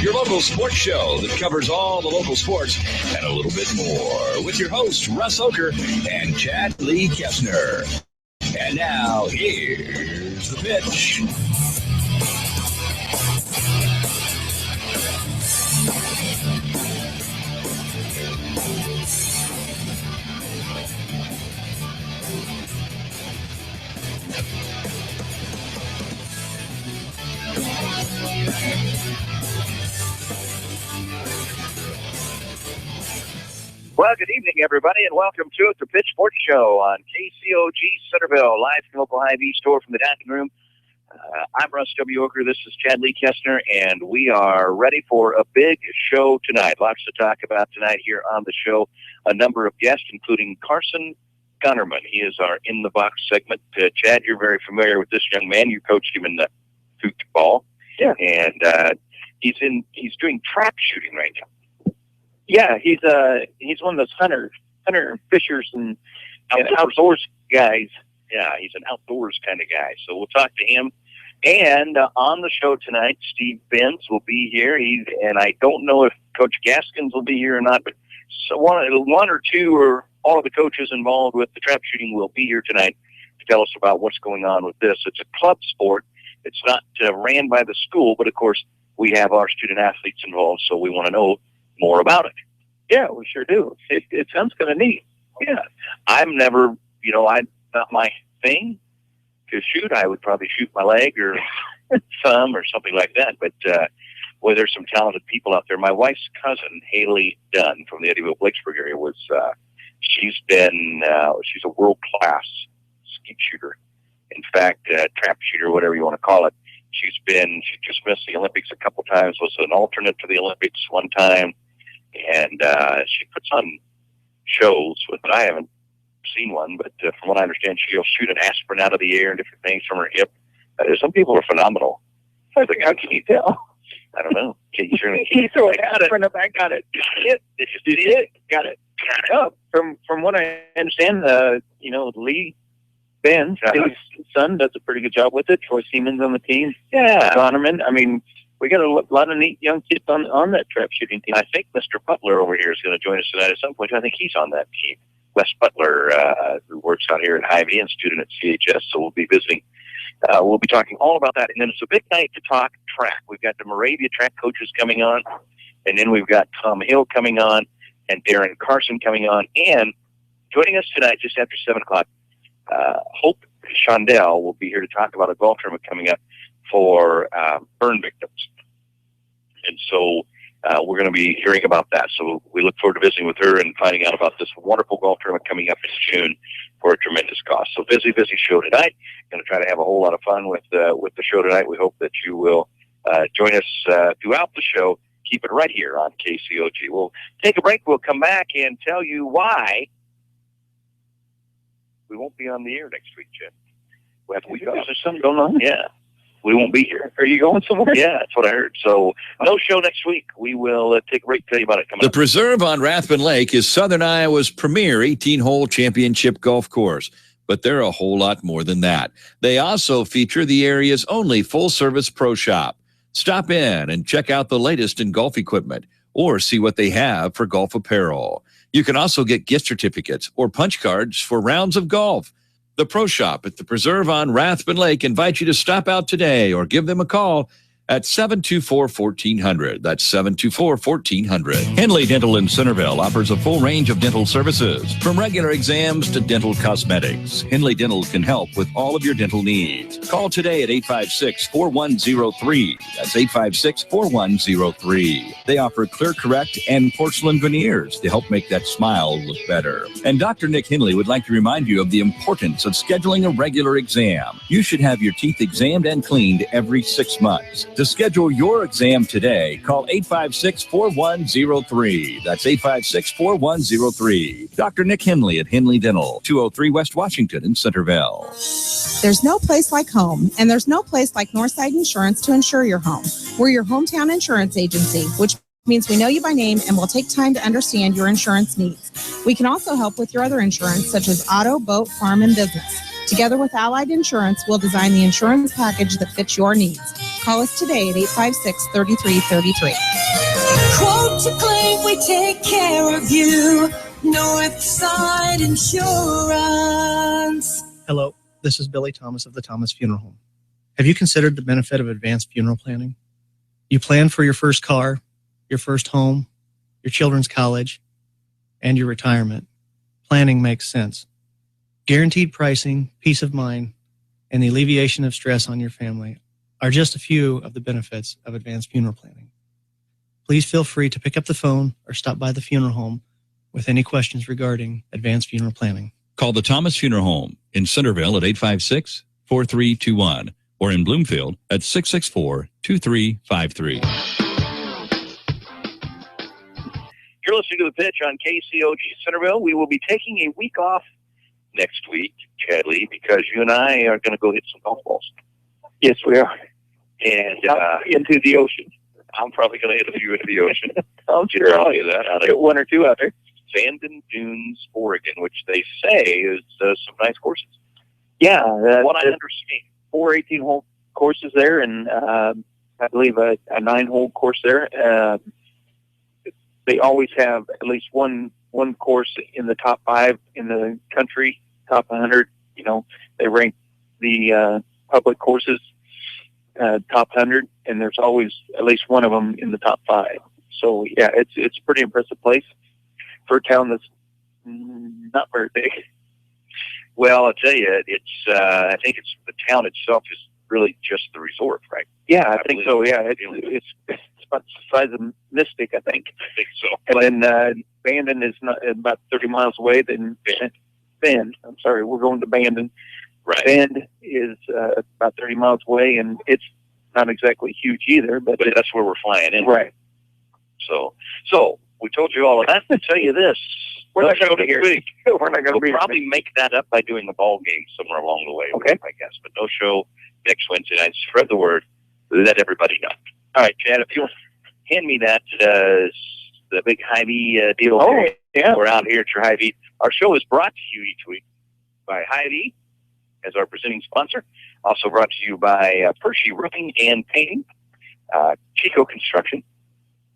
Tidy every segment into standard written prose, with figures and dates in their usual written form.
your local sports show that covers all the local sports and a little bit more, with your hosts, Russ Ocker and Chad Lee Koestner. And now, here's the pitch. Well, good evening, everybody, and welcome to the Pitch Sports Show on KCOG Centerville, live from local Hy-Vee store from the dining room. I'm Russ W. Ocker. This is Chad Lee Koestner, and we are ready for a big show tonight. Lots to talk about tonight here on the show. A number of guests, including Carson Gunnerman. He is our In the Box segment. Chad, you're very familiar with this young man. You coached him in the football. Yeah. And he's doing trap shooting right now. Yeah, he's one of those hunter fishers and outdoors guys. Yeah, he's an outdoors kind of guy. So we'll talk to him. And on the show tonight, Steve Benz will be here. And I don't know if Coach Gaskins will be here or not, but so one or two or all of the coaches involved with the trap shooting will be here tonight to tell us about what's going on with this. It's a club sport. It's not ran by the school, but of course we have our student athletes involved, so we want to know more about it. Yeah, we sure do. It sounds kind of neat. Yeah. I'm never, not my thing to shoot. I would probably shoot my leg or thumb or something like that. But, boy, there's some talented people out there. My wife's cousin, Haley Dunn from the Eddyville-Blakesburg area, she's a world-class skeet shooter. In fact, trap shooter, whatever you want to call it. She just missed the Olympics a couple times, was an alternate to the Olympics one time, and she puts on shows with it. I haven't seen one, but from what I understand, she'll shoot an aspirin out of the air and different things from her hip. Some people are phenomenal. How can you tell? I don't know. Can you certainly he threw it out from the back, got it. Did you see it? Got it. Oh, from what I understand, Lee Benz, his son, does a pretty good job with it. Troy Siemens on the team. Yeah. Donnerman. I mean, we got a lot of neat young kids on that trap shooting team. I think Mr. Butler over here is going to join us tonight at some point. I think he's on that team. Wes Butler, who works out here at Hy-Vee and student at CHS, so we'll be visiting. We'll be talking all about that. And then it's a big night to talk track. We've got the Moravia track coaches coming on, and then we've got Tom Hill coming on and Darren Carson coming on. And joining us tonight, just after 7 o'clock, Hope Shondell will be here to talk about a golf tournament coming up for burn victims. And so we're going to be hearing about that. So we look forward to visiting with her and finding out about this wonderful golf tournament coming up in June for a tremendous cost. So busy show tonight. Going to try to have a whole lot of fun with the show tonight. We hope that you will join us throughout the show. Keep it right here on KCOG. We'll take a break. We'll come back and tell you why we won't be on the air next week, Jim. We have to week off. There's something going on? Yeah. We won't be here. Are you going somewhere? Yeah, that's what I heard. So no show next week. We will take a break, tell you about it coming up. The Preserve on Rathbun Lake is Southern Iowa's premier 18-hole championship golf course. But they're a whole lot more than that. They also feature the area's only full-service pro shop. Stop in and check out the latest in golf equipment or see what they have for golf apparel. You can also get gift certificates or punch cards for rounds of golf. The Pro Shop at the Preserve on Rathbun Lake invites you to stop out today or give them a call at 724-1400. That's 724-1400. Henley Dental in Centerville offers a full range of dental services, from regular exams to dental cosmetics. Henley Dental can help with all of your dental needs. Call today at 856-4103. That's 856-4103. They offer Clear Correct and porcelain veneers to help make that smile look better. And Dr. Nick Henley would like to remind you of the importance of scheduling a regular exam. You should have your teeth examined and cleaned every 6 months. To schedule your exam today, call 856-4103. That's 856-4103. Dr. Nick Henley at Henley Dental, 203 West Washington in Centerville. There's no place like home, and there's no place like Northside Insurance to insure your home. We're your hometown insurance agency, which means we know you by name and will take time to understand your insurance needs. We can also help with your other insurance, such as auto, boat, farm, and business. Together with Allied Insurance, we'll design the insurance package that fits your needs. Call us today at 856-3333. Quote to claim, we take care of you. Northside Insurance. Hello, this is Billy Thomas of the Thomas Funeral Home. Have you considered the benefit of advanced funeral planning? You plan for your first car, your first home, your children's college, and your retirement. Planning makes sense. Guaranteed pricing, peace of mind, and the alleviation of stress on your family are just a few of the benefits of advanced funeral planning. Please feel free to pick up the phone or stop by the funeral home with any questions regarding advanced funeral planning. Call the Thomas Funeral Home in Centerville at 856-4321 or in Bloomfield at 664-2353. You're listening to The Pitch on KCOG Centerville. We will be taking a week off next week, Chad Lee, because you and I are going to go hit some golf balls. Yes, we are. And Into the ocean. I'm probably going to hit a few into the ocean. I'll tell you that. get one or two out there. Bandon Dunes, Oregon, which they say is some nice courses. Yeah. What I understand. 4 18-hole courses there, and I believe a 9-hole course there. They always have at least one course in the top 5 in the country, top 100. You know, they rank the public courses top 100, and there's always at least one of them in the top 5. So yeah, it's a pretty impressive place for a town that's not very big. Well, I'll tell you, it's I think it's the town itself is really just the resort, right? Yeah, I think so. Yeah, it's about the size of Mystic, I think. I think so. And Bandon is not about 30 miles away. Then Bend. I'm sorry, we're going to Bandon. Right. Bend is about 30 miles away, and it's not exactly huge either. But that's where we're flying in. Right. So we told you all of that. To tell you this, we're not going to be here. We're not going to probably make that up by doing a ball game somewhere along the way. Okay. I guess, but no show next Wednesday night. Spread the word. Let everybody know. All right, Chad, if you'll hand me that the big Hy-Vee deal. Oh, yeah. We're out here at your Hy-Vee. Our show is brought to you each week by Hy-Vee as our presenting sponsor. Also brought to you by Pershey Roofing and Painting, Chico Construction,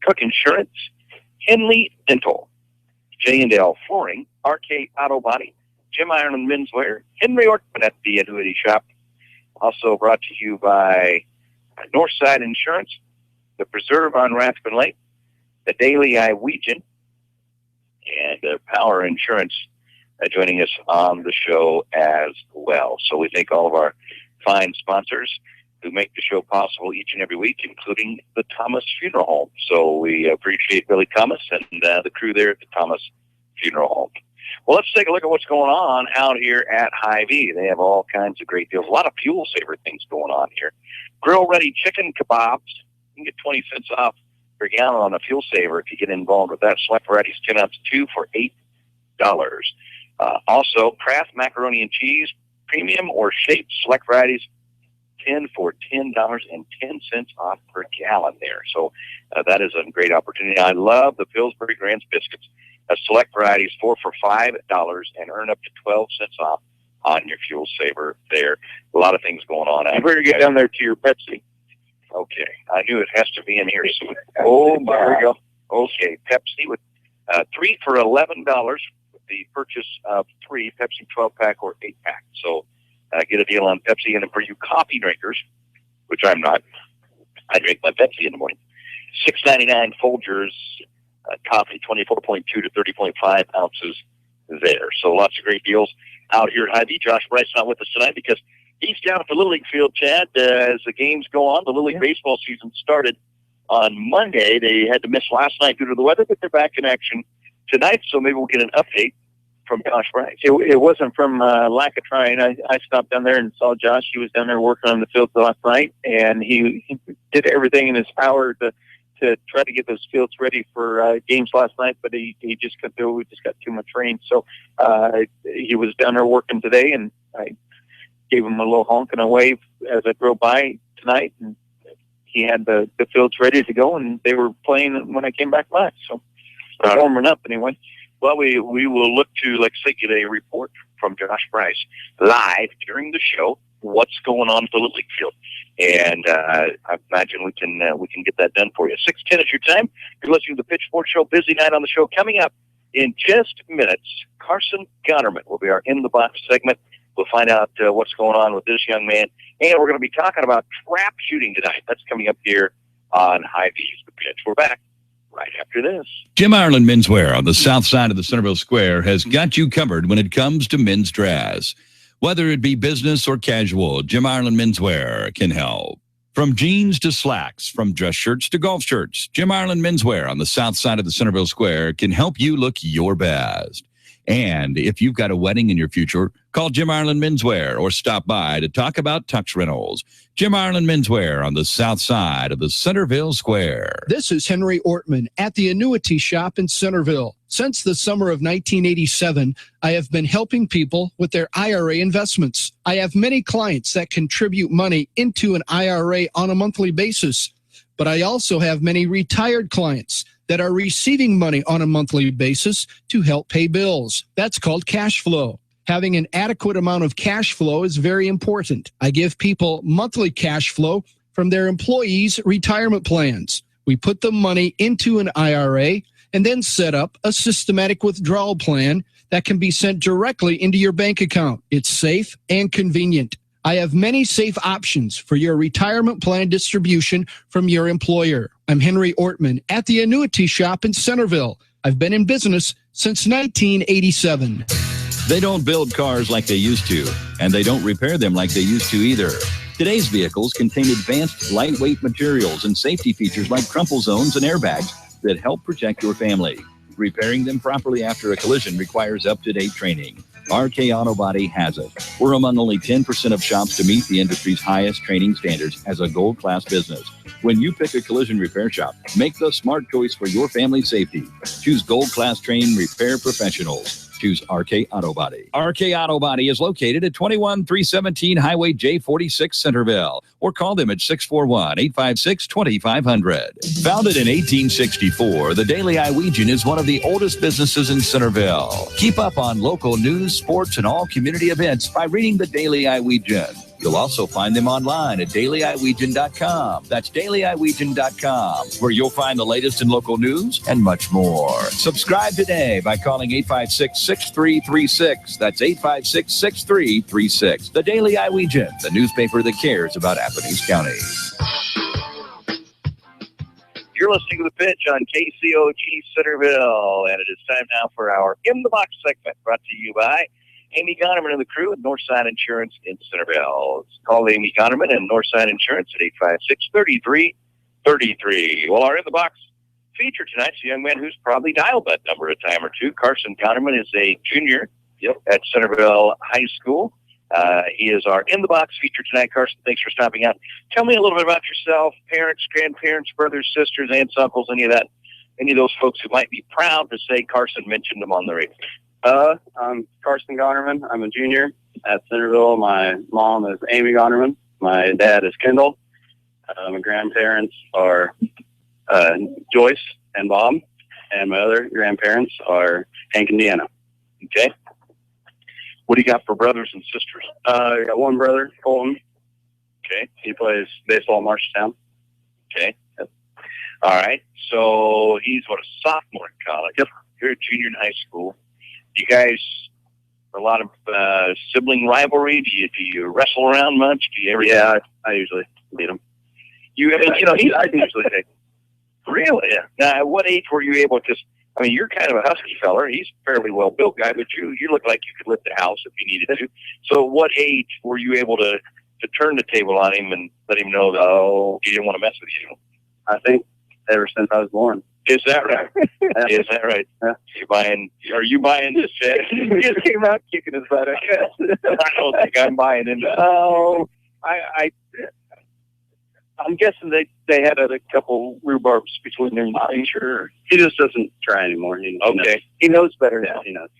Cook Insurance, Henley Dental, J&L Flooring, RK Auto Body, Jim Ireland Menswear, Henry Ortman at the Annuity Shop. Also brought to you by Northside Insurance, the Preserve on Rathbun Lake, the Daily Iwegian, and Power Insurance joining us on the show as well. So we thank all of our fine sponsors who make the show possible each and every week, including the Thomas Funeral Home. So we appreciate Billy Thomas and the crew there at the Thomas Funeral Home. Well, let's take a look at what's going on out here at Hy-Vee. They have all kinds of great deals. A lot of fuel saver things going on here. Grill-ready chicken kebabs. You can get 20 cents off per gallon on a fuel saver if you get involved with that. Select varieties 10 ounce 2 for $8. Also, Kraft macaroni and cheese, premium or shaped select varieties 10 for $10.10 off per gallon there. So that is a great opportunity. I love the Pillsbury Grants biscuits. Select varieties 4 for $5 and earn up to 12 cents off on your fuel saver there. A lot of things going on. You better get down there to your Pepsi. Okay. I knew it has to be in here soon. Oh, there we go. Okay. Pepsi with 3 for $11 with the purchase of 3 Pepsi 12-pack or 8-pack. So get a deal on Pepsi. And for you coffee drinkers, which I'm not, I drink my Pepsi in the morning, $6.99 Folgers coffee, 24.2 to 30.5 ounces there. So lots of great deals out here at Hy-Vee. Josh Bryce not with us tonight because he's down at the Little League field, Chad, as the games go on. The Little League baseball season started on Monday. They had to miss last night due to the weather, but they're back in action tonight, so maybe we'll get an update from Josh Bryce. It wasn't from lack of trying. I stopped down there and saw Josh. He was down there working on the field last night, and he did everything in his power to try to get those fields ready for games last night, but he just couldn't do it. We just got too much rain. So he was down there working today, and I gave him a little honk and a wave as I drove by tonight, and he had the fields ready to go, and they were playing when I came back by. So warming up anyway. Well, we will look to, like I say, get a report from Josh Bryce live during the show what's going on at the Little League field. And I imagine we can get that done for you. 6:10 is your time. You're listening to the Pitch Sports Show. Busy night on the show. Coming up in just minutes, Carson Gonnerman will be our In the Box segment. We'll find out what's going on with this young man. And we're going to be talking about trap shooting tonight. That's coming up here on Hy-Vee's The Pitch. We're back right after this. Jim Ireland Menswear on the south side of the Centerville Square has got you covered when it comes to men's dress. Whether it be business or casual, Jim Ireland Menswear can help. From jeans to slacks, from dress shirts to golf shirts, Jim Ireland Menswear on the south side of the Centerville Square can help you look your best. And if you've got a wedding in your future, call Jim Ireland Menswear or stop by to talk about tux rentals. Jim Ireland Menswear on the south side of the Centerville Square. This is Henry Ortman at the Annuity Shop in Centerville. Since the summer of 1987, I have been helping people with their IRA investments. I have many clients that contribute money into an IRA on a monthly basis, but I also have many retired clients that are receiving money on a monthly basis to help pay bills. That's called cash flow. Having an adequate amount of cash flow is very important. I give people monthly cash flow from their employees' retirement plans. We put the money into an IRA and then set up a systematic withdrawal plan that can be sent directly into your bank account. It's safe and convenient. I have many safe options for your retirement plan distribution from your employer. I'm Henry Ortman at the Annuity Shop in Centerville. I've been in business since 1987. They don't build cars like they used to, and they don't repair them like they used to either. Today's vehicles contain advanced lightweight materials and safety features like crumple zones and airbags that help protect your family. Repairing them properly after a collision requires up-to-date training. RK Auto Body has it. We're among only 10% of shops to meet the industry's highest training standards as a gold-class business. When you pick a collision repair shop, make the smart choice for your family's safety. Choose gold-class trained repair professionals. Choose RK Auto Body. RK Auto Body is located at 21317 Highway J46 Centerville, or call them at 641-856-2500. Founded in 1864, the Daily Iowegian is one of the oldest businesses in Centerville. Keep up on local news, sports, and all community events by reading the Daily Iowegian. You'll also find them online at dailyiwegian.com. That's dailyiwegian.com, where you'll find the latest in local news and much more. Subscribe today by calling 856-6336. That's 856-6336. The Daily Iowegian, the newspaper that cares about Appanese County. You're listening to The Pitch on KCOG Centerville, and it is time now for our In the Box segment, brought to you by Amy Gonnerman and the crew at Northside Insurance in Centerville. Call Amy Gonnerman and Northside Insurance at 856-3333. Well, our In the Box feature tonight's a young man who's probably dialed that number a time or two. Carson Gonnerman is a junior at Centerville High School. He is our In the Box feature tonight. Carson, thanks for stopping out. Tell me a little bit about yourself, parents, grandparents, brothers, sisters, aunts, uncles, any of those folks who might be proud to say Carson mentioned them on the radio. I'm Carson Gonnerman. I'm a junior at Centerville. My mom is Amy Gonnerman. My dad is Kendall. My grandparents are Joyce and Bob, and my other grandparents are Hank and Deanna. Okay. What do you got for brothers and sisters? I got one brother, Colton. Okay. He plays baseball at Marshalltown. Okay. Yep. All right. So he's a sophomore in college. Yep. You're a junior in high school. You guys, a lot of sibling rivalry. Do you wrestle around much? Do you ever? Yeah, I usually beat him. I usually say. Really? Yeah. Now, at what age were you able to? I mean, you're kind of a husky feller. He's a fairly well built guy, but you look like you could lift the house if you needed to. So, what age were you able to turn the table on him and let him know that he didn't want to mess with you? I think ever since I was born. Is that right? Yeah. Is that right? Yeah. Are you buying this, Chad? He just came out kicking his butt, I guess. I don't think I'm buying into that. Oh, I'm guessing they had a couple rhubarbs between them. I'm sure. He just doesn't try anymore. He knows better now. He knows.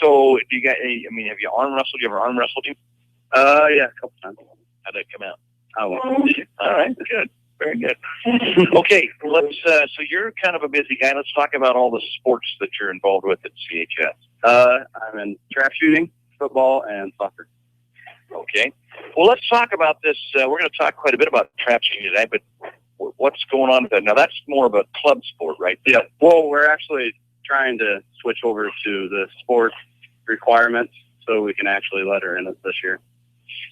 So, do you guys? I mean, have you arm wrestled? You ever arm wrestled him? Yeah, a couple times. How'd that come out? I won't. All right, good. Very good. Okay, so you're kind of a busy guy. Let's talk about all the sports that you're involved with at CHS. I'm in trap shooting, football, and soccer. Okay. Well, let's talk about this. We're going to talk quite a bit about trap shooting today, but what's going on with that? Now, that's more of a club sport, right? Yeah. Well, we're actually trying to switch over to the sport requirements so we can actually let her in it this year.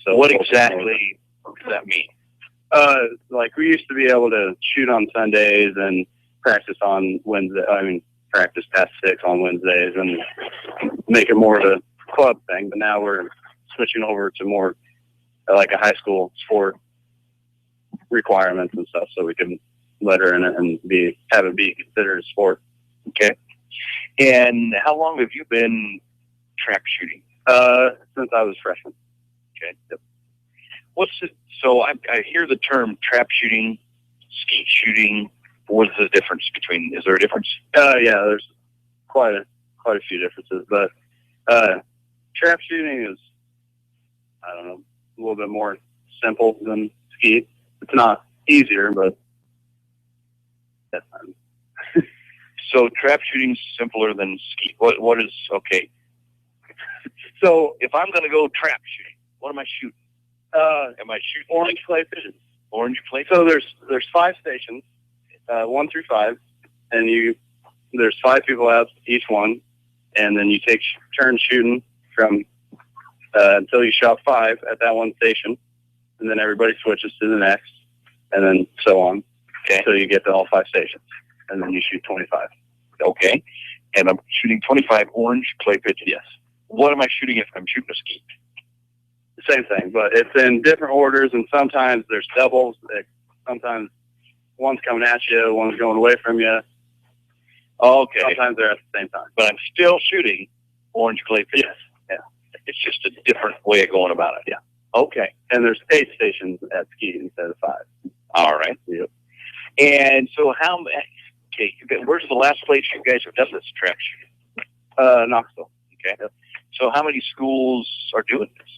So what exactly does that mean? Like we used to be able to shoot on Sundays and practice on Wednesday. Practice past 6 on Wednesdays and make it more of a club thing. But now we're switching over to more like a high school sport requirements and stuff, so we can let her in it and have it be considered a sport. Okay. And how long have you been trap shooting? Since I was freshman. Okay. Yep. So I hear the term trap shooting, skeet shooting. What is the difference between? Is there a difference? Yeah, there's quite a few differences, but trap shooting is, I don't know, a little bit more simple than skeet. It's not easier, but that's fine. So trap shooting's simpler than skeet. What is okay? So if I'm going to go trap shooting, what am I shooting? Am I shooting orange clay pigeons? Orange clay. So there's 5 stations, 1 through 5, and there's 5 people out each one, and then you take turns shooting from until you shot 5 at that one station, and then everybody switches to the next, and then so on, until you get to all 5 stations, and then you shoot 25. Okay, and I'm shooting 25 orange clay pigeons. Yes. What am I shooting if I'm shooting a skeet? The same thing, but it's in different orders, and sometimes there's doubles. Sometimes one's coming at you, one's going away from you. Okay. Sometimes they're at the same time. But I'm still shooting orange clay pigeons. Yes. Yeah. It's just a different way of going about it. Yeah. Okay. And there's 8 stations at skeet instead of 5. All right. Yep. And so where's the last place you guys have done this trap shooting? Knoxville. Okay. Yep. So how many schools are doing this?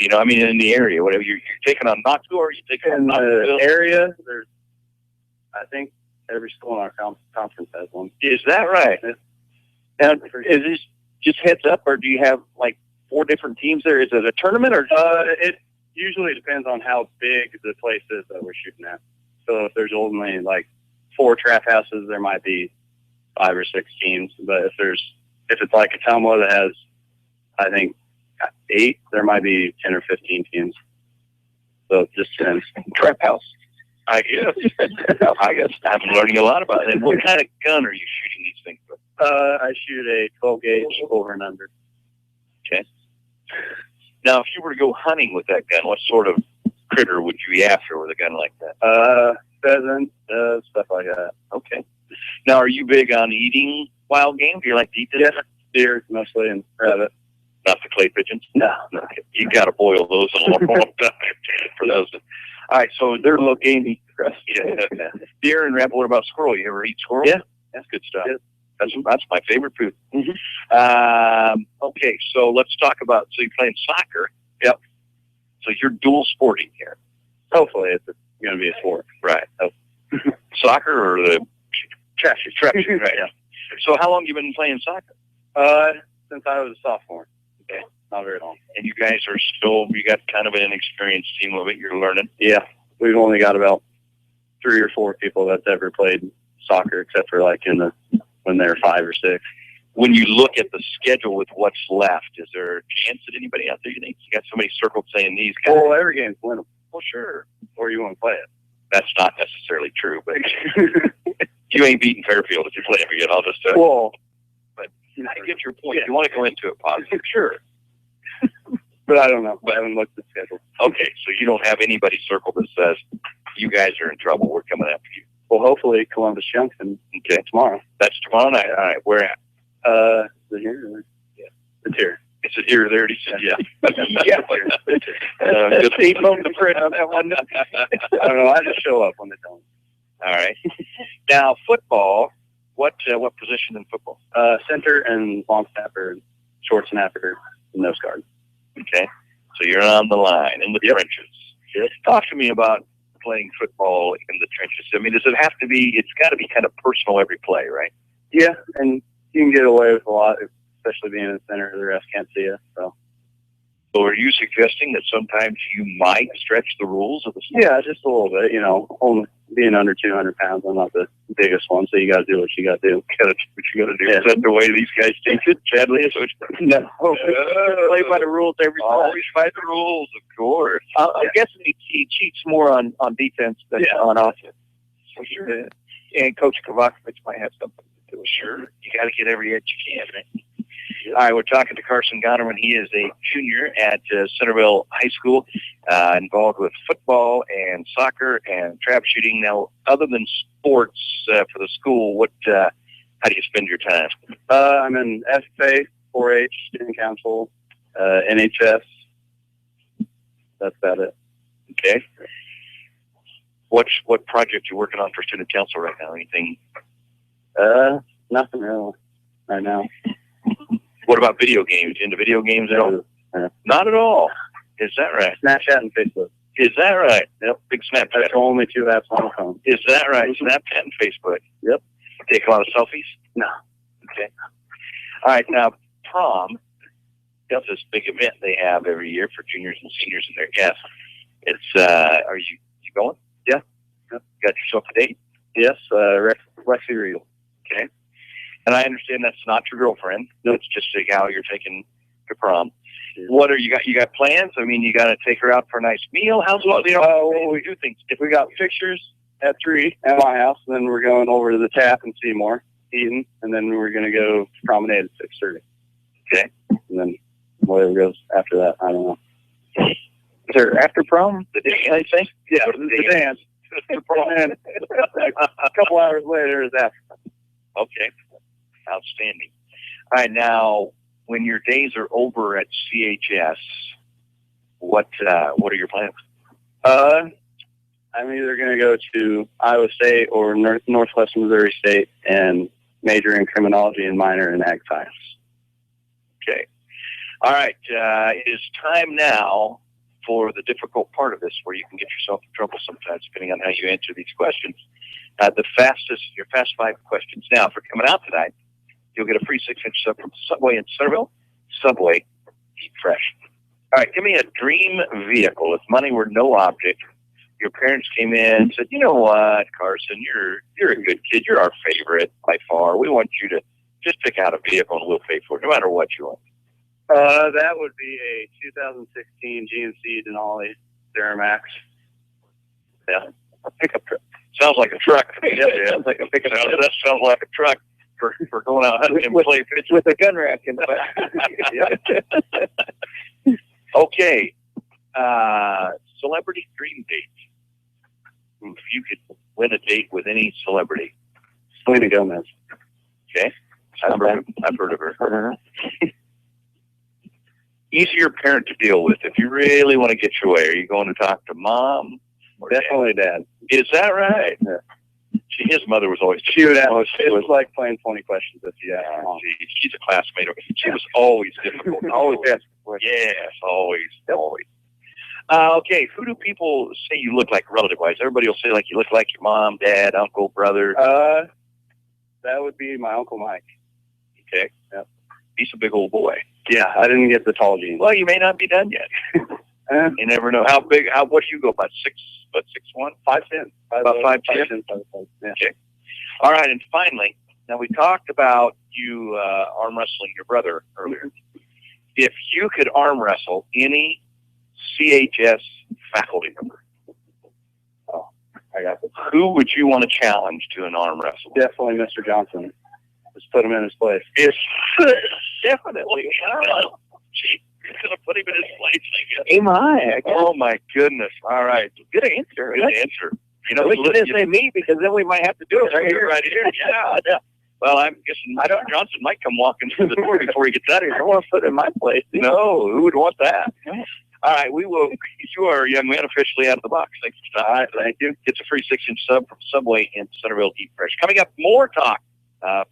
In the area, whatever. You're taking on Knoxville, or are you taking on Knoxville? The area, there's, I think, every school in our conference has one. Is that right? Now, is this just heads up, or do you have like 4 different teams there? Is it a tournament, or? It usually depends on how big the place is that we're shooting at. So if there's only like 4 trap houses, there might be 5 or 6 teams. But if it's like a Tumwa that has, I think, 8, there might be 10 or 15 teams. So it just depends. Trap house, I guess. I guess I'm learning a lot about it. And what kind of gun are you shooting these things with? I shoot a 12 gauge over and under. Okay. Now, if you were to go hunting with that gun, what sort of critter would you be after with a gun like that? Pheasant, stuff like that. Okay. Now, are you big on eating wild game? Do you like to eat this? Yes, deer mostly and rabbit. Not the clay pigeons? No. You got to boil those in a long time for those. All right, so they're a little gamey. Yeah. Deer and rabbit. What about squirrel? You ever eat squirrel? Yeah. That's good stuff. Yeah. That's my favorite food. Mm-hmm. Okay, so let's talk about, so you're playing soccer. Yep. So you're dual sporting here. Hopefully it's going to be a sport. Right. Soccer or the trap shooting, right? Yeah. So how long have you been playing soccer? Since I was a sophomore. Okay. Not very long. And you guys are still, you got kind of an experienced team of it. You're learning. Yeah. We've only got about 3 or 4 people that's ever played soccer, except for like when they were 5 or 6. When you look at the schedule with what's left, is there a chance that anybody out there, you think you got somebody circled saying these guys? Well, every game's winnable. Well, sure. Or you want to play it. That's not necessarily true, but you ain't beating Fairfield if you play every game. I'll just tell you. Well, but I get your point. Yeah. You want to go into it positive. Sure. But I don't know. I haven't looked at the schedule. Okay, so you don't have anybody circled that says, you guys are in trouble. We're coming after you. Well, hopefully Columbus Junction. Okay. Tomorrow. That's tomorrow night. All right. Where at? Is it here? Yeah. It's here. Is it here or there? He said, yeah. Yeah. Just 8 moments of prayer on that one. I don't know. I just show up when they tell me. All right. Now, football. What position in football? Center and long snapper, short snapper, and nose guard. Okay. So you're on the line in the trenches. Yep. Talk to me about playing football in the trenches. I mean, does it have to be? It's got to be kind of personal every play, right? Yeah, and you can get away with a lot, especially being in the center. The refs can't see you. So. So are you suggesting that sometimes you might stretch the rules of the sport? Yeah, just a little bit. Only being under 200 pounds, I'm not the biggest one, so you got to do what you got to do. What you got to do. Yeah. Is that the way these guys teach it? Chadley is No. Play by the rules every time. Always by the rules, of course. I guess he cheats more on defense than on offense. For sure. And Coach Kovacevic might have something to do with it. Sure. You got to get every edge you can, right? All right, we're talking to Carson Gonerman. He is a junior at Centerville High School, involved with football and soccer and trap shooting. Now, other than sports for the school, how do you spend your time? I'm in FFA, 4-H, student council, NHS. That's about it. Okay. What project you working on for student council right now? Anything? Nothing really right now. What about video games? Into video games at all? Not at all. Is that right? Snapchat and Facebook. Is that right? Yep. Big Snapchat. That's the only two apps on the phone. Is that right? Snapchat and Facebook. Yep. Take a lot of selfies? No. Okay. All right. Now, prom, that's this big event they have every year for juniors and seniors and their guests. It's, are you going? Yeah. Yep. Got yourself a date? Yes. Lexi Real. Okay. And I understand that's not your girlfriend. No, it's just a gal you're taking to prom. Yeah. What are you got? You got plans? I mean, you got to take her out for a nice meal. How's well, well, we do things. If we got pictures at 3 at my house, then we're going over to the Tap and Seymour eating, and then we're going to go promenade at 6:30. Okay. And then whatever goes after that, I don't know. Is there after prom? The dance, I think. Yeah, the dance. The prom. And a couple hours later is after. Okay. Outstanding. All right, now, when your days are over at CHS, what are your plans? I'm either going to go to Iowa State or Northwestern Missouri State and major in criminology and minor in ag science. Okay. All right. It is time now for the difficult part of this, where you can get yourself in trouble sometimes, depending on how you answer these questions. Your fast 5 questions. Now, for coming out tonight, you'll get a free 6-inch sub from Subway in Centerville. Subway, eat fresh. All right, give me a dream vehicle. If money were no object, your parents came in and said, you know what, Carson, you're a good kid. You're our favorite by far. We want you to just pick out a vehicle and we'll pay for it, no matter what you want. That would be a 2016 GMC Denali Duramax. Yeah, a pickup truck. Sounds like a truck. Yeah, sounds like a pickup truck. That sounds like a truck for going out and play pitch with a gun rack in the back. Okay. Celebrity dream date. If you could win a date with any celebrity. Selena Gomez. Okay. I've heard of her. Easier parent to deal with. If you really want to get your way, are you going to talk to mom? Definitely dad. Is that right? Yeah. His mother was always. She would ask. It was like playing 20 questions if you asked mom. She's a classmate. She was always difficult. Always asking questions. Yes, always. Okay, who do people say you look like relative-wise? Everybody will say like you look like your mom, dad, uncle, brother. That would be my Uncle Mike. Okay. Yep. He's a big old boy. Yeah, I didn't get the tall genes. Well, you may not be done yet. You never know. What do you go about? 6'1"? 5'10". About 5'10". Yeah. Okay. All right, and finally, now we talked about you arm wrestling your brother earlier. If you could arm wrestle any CHS faculty member, I got this. Who would you want to challenge to an arm wrestle? Definitely Mr. Johnson. Just put him in his place. It's definitely. You're going to put him in his place, I guess. Am I? Oh, my goodness. All right. Good answer. Good answer. You know, you didn't say me, because then we might have to do it right here. Right here. Yeah. Well, I'm guessing Johnson might come walking through the door before he gets out of here. I don't want to put it in my place. No, who would want that? All right, we will. You are a young man officially out of the box. Thanks for stopping. All right, thank you. It's a free 6-inch sub from Subway in Centerville. Eat fresh. Coming up, more talk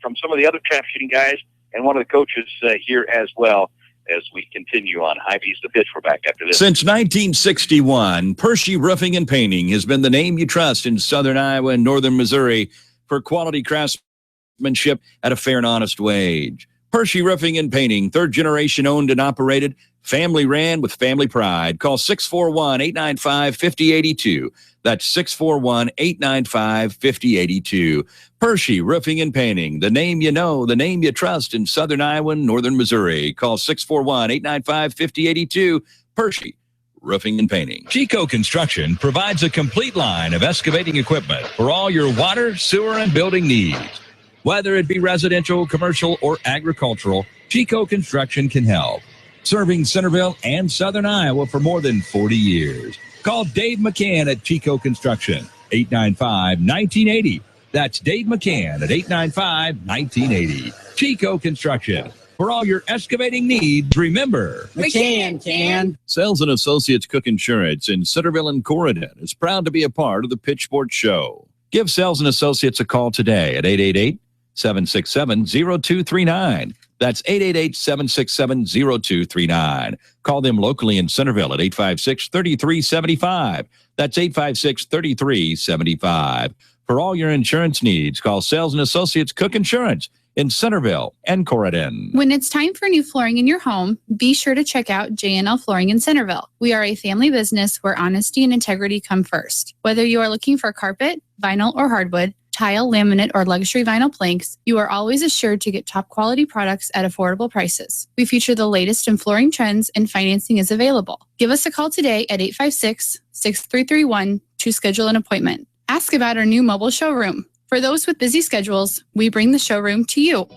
from some of the other trap shooting guys and one of the coaches here as well as we continue on Hy-Vee's The Pitch. We're back after this. Since 1961, Pershey Roofing and Painting has been the name you trust in southern Iowa and northern Missouri for quality craftsmanship at a fair and honest wage. Pershey Roofing and Painting, third generation owned and operated, family ran with family pride. Call 641-895-5082. That's 641-895-5082. Pershey Roofing and Painting, the name you know, the name you trust in Southern Iowa, Northern Missouri. Call 641-895-5082. Pershey Roofing and Painting. Chico Construction provides a complete line of excavating equipment for all your water, sewer, and building needs. Whether it be residential, commercial, or agricultural, Chico Construction can help. Serving Centerville and Southern Iowa for more than 40 years. Call Dave McCann at Chico Construction, 895-1980. That's Dave McCann at 895-1980. Chico Construction. For all your excavating needs, remember, McCann can. Sales and Associates Cook Insurance in Centerville and Corydon is proud to be a part of the Pitchfork Show. Give Sales and Associates a call today at 888-767-0239. That's 888-767-0239. Call them locally in Centerville at 856-3375. That's 856-3375. For all your insurance needs, call Sales and Associates Cook Insurance in Centerville and Corydon. When it's time for new flooring in your home, be sure to check out J&L Flooring in Centerville. We are a family business where honesty and integrity come first. Whether you are looking for carpet, vinyl, or hardwood, tile, laminate, or luxury vinyl planks, you are always assured to get top quality products at affordable prices. We feature the latest in flooring trends and financing is available. Give us a call today at 856-6331 to schedule an appointment. Ask about our new mobile showroom. For those with busy schedules, we bring the showroom to you.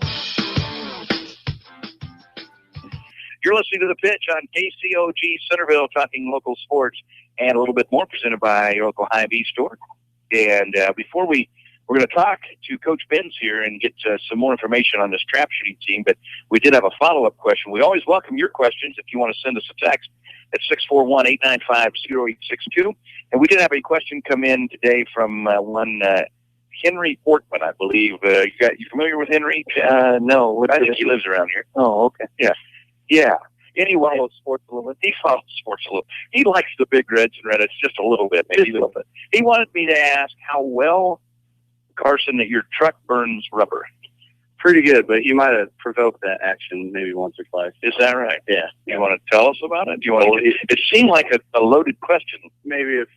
You're listening to The Pitch on KCOG Centerville, talking local sports and a little bit more, presented by your local Hy-Vee store. And before we're going to talk to Coach Benz here and get some more information on this trap shooting team, but we did have a follow-up question. We always welcome your questions if you want to send us a text at 641-895-0862. And we did have a question come in today from one Henry Portman, I believe. You familiar with Henry? No. I think he lives around here. Oh, okay. Yeah. Anyway, He follows sports a little bit. He likes the big reds and Reddits just a little bit, maybe a little bit. He wanted me to ask how well, Carson, that your truck burns rubber. Pretty good, but you might have provoked that action maybe once or twice. Is that right? Yeah. You want to tell us about it? Do you want to? It seemed like a loaded question. Maybe if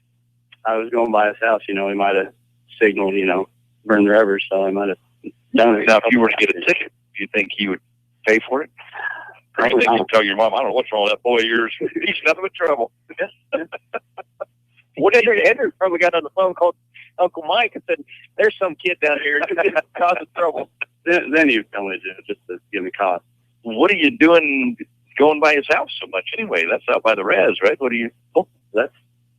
I was going by his house, he might have signaled, burn the rubber, so I might have done it. Now, if you were to get a ticket, do you think he would pay for it? Or do you think you'd tell your mom, I don't know what's wrong with that boy of yours. He's nothing but trouble. What Andrew probably got on the phone, called Uncle Mike and said, "There's some kid down here causing trouble." Then you tell me just to give me cause. What are you doing going by his house so much anyway? That's out by the res, right? What are you? You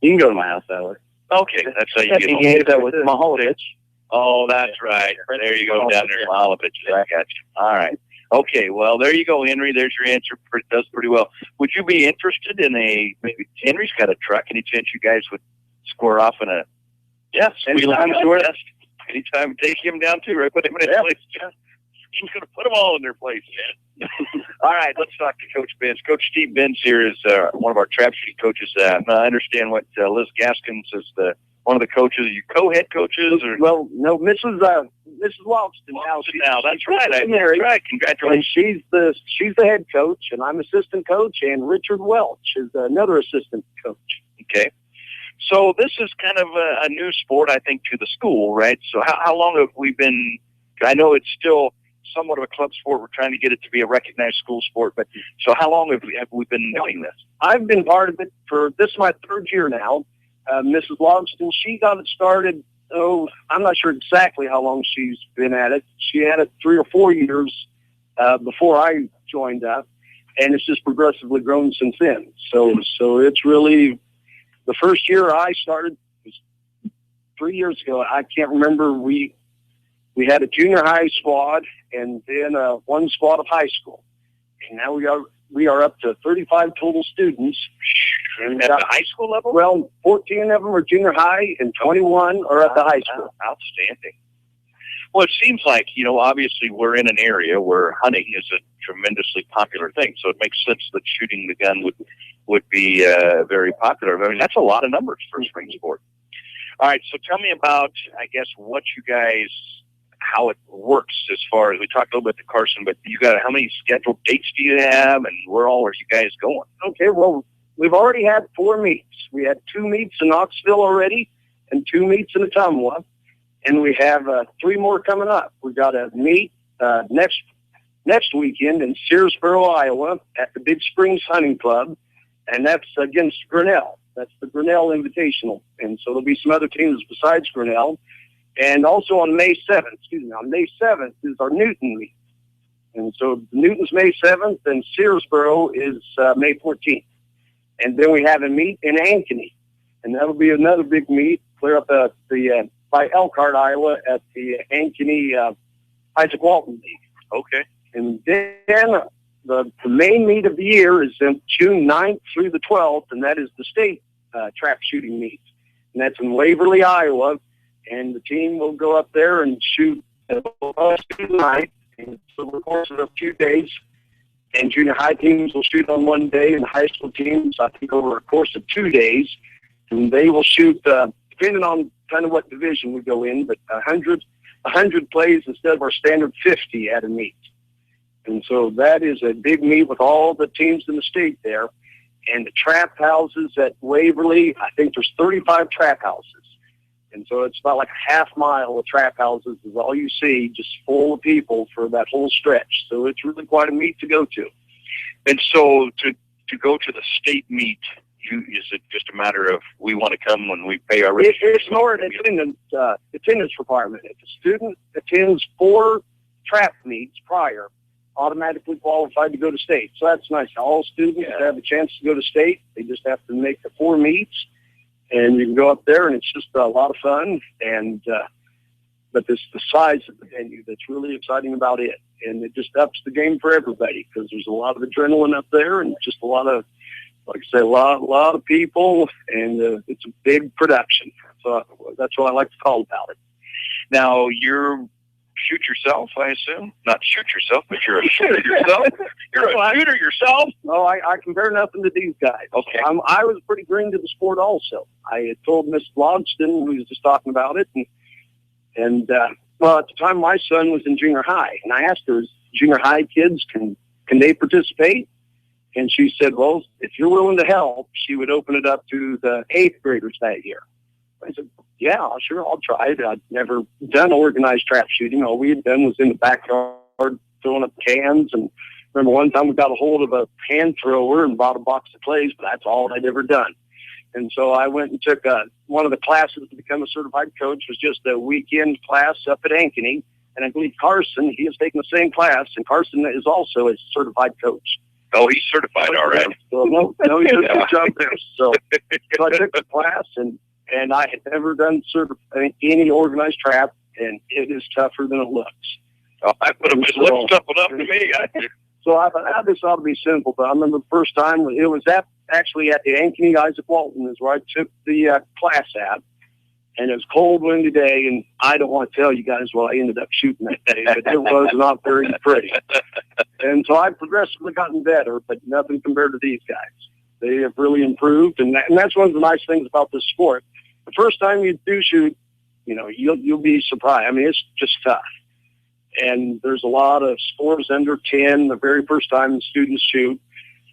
can go to my house that way. Okay, that's how you get home. He that with Maholich. Oh, that's right. There you go, down there in Maholich. I got you. All right. Okay, well, there you go, Henry. There's your answer. Does pretty well. Would you be interested in maybe Henry's got a truck. Any chance you guys would square off in a anytime, sure. Anytime, take him down too, right? Put him in his place. He's going to put them all in their place, man. All right, let's talk to Coach Benz. Coach Steve Benz here is one of our trap shooting coaches. I understand what Liz Gaskins is one of the coaches. Are you co-head coaches? Or? Well, no, Mrs. Walston now. That's right. That's right. Congratulations. And she's the head coach, and I'm assistant coach, and Richard Welch is another assistant coach. Okay. So this is kind of a new sport, I think, to the school, right? So how long have we been? I know it's still somewhat of a club sport. We're trying to get it to be a recognized school sport, but so how long have we been doing this? I've been part of it this is my third year now. Mrs. Logston, she got it started, I'm not sure exactly how long she's been at it. She had it 3 or 4 years before I joined up, and it's just progressively grown since then. So it's really, the first year I started was 3 years ago. I can't remember, we had a junior high squad and then one squad of high school. And now we are up to 35 total students. And at the high school level? Well, 14 of them are junior high and 21 are at the high school. Outstanding. Well, it seems like, obviously we're in an area where hunting is a tremendously popular thing. So it makes sense that shooting the gun would be very popular. I mean, that's a lot of numbers for a spring sport. All right, so tell me about, I guess, how it works as far as we talked a little bit to Carson, but you got how many scheduled dates do you have, and where all are you guys going? Okay, well, we've already had 4 meets. We had 2 meets in Knoxville already and 2 meets in Ottumwa, and we have 3 more coming up. We've got a meet next weekend in Searsboro, Iowa at the Big Springs Hunting Club, and that's against Grinnell. That's the Grinnell Invitational, and so there'll be some other teams besides Grinnell. And also on May 7th is our Newton meet. And so Newton's May 7th and Searsboro is May 14th. And then we have a meet in Ankeny, and that'll be another big meet clear up by Elkhart, Iowa at the Ankeny Isaac Walton League. Okay. And then the main meet of the year is in June 9th through the 12th, and that is the state trap shooting meet. And that's in Waverly, Iowa. And the team will go up there and shoot night. And so the course of a few days, and junior high teams will shoot on one day, and high school teams, I think, over a course of 2 days. And they will shoot, depending on kind of what division we go in, but 100 plays instead of our standard 50 at a meet. And so that is a big meet with all the teams in the state there. And the trap houses at Waverly, I think there's 35 trap houses. And so it's about like a half mile of trap houses is all you see, just full of people for that whole stretch. So it's really quite a meet to go to. And so to go to the state meet, is it just a matter of we want to come when we pay our registration? It's more an attendance requirement. If a student attends 4 trap meets prior, automatically qualified to go to state. So that's nice. All students have a chance to go to state. They just have to make the 4 meets, and you can go up there, and it's just a lot of fun. And but this the size of the venue that's really exciting about it, and it just ups the game for everybody because there's a lot of adrenaline up there, and just a lot of, like I say, a lot of people, and it's a big production. So that's what I like to call about it. Now you're shoot yourself, I assume? Not shoot yourself, but you're a shooter yourself. You're a shooter yourself? No, I compare nothing to these guys. Okay. I was pretty green to the sport also. I had told Miss Logston, who was just talking about it, and well, at the time my son was in junior high, and I asked her, junior high kids, can they participate? And she said, well, if you're willing to help, she would open it up to the 8th graders that year. I said, yeah, sure, I'll try it. I'd never done organized trap shooting. All we had done was in the backyard throwing up cans. And remember one time we got a hold of a hand thrower and bought a box of clays, but that's all I'd ever done. And so I went and took one of the classes to become a certified coach. Was just a weekend class up at Ankeny. And I believe Carson, he has taken the same class, and Carson is also a certified coach. Oh, he's certified, all right. So, no, he did a good job there. So I took the class, and I had never done any organized trap, and it is tougher than it looks. Oh, I put him just looks tough enough to me. So I thought this ought to be simple, but I remember the first time, it was actually at the Ankeny Isaac Walton is where I took the class at, and it was cold, windy day, and I don't want to tell you guys what I ended up shooting that day, but it was not very pretty. And so I've progressively gotten better, but nothing compared to these guys. They have really improved, and that's one of the nice things about this sport. The first time you do shoot, you'll be surprised. I mean, it's just tough. And there's a lot of scores under 10 the very first time the students shoot,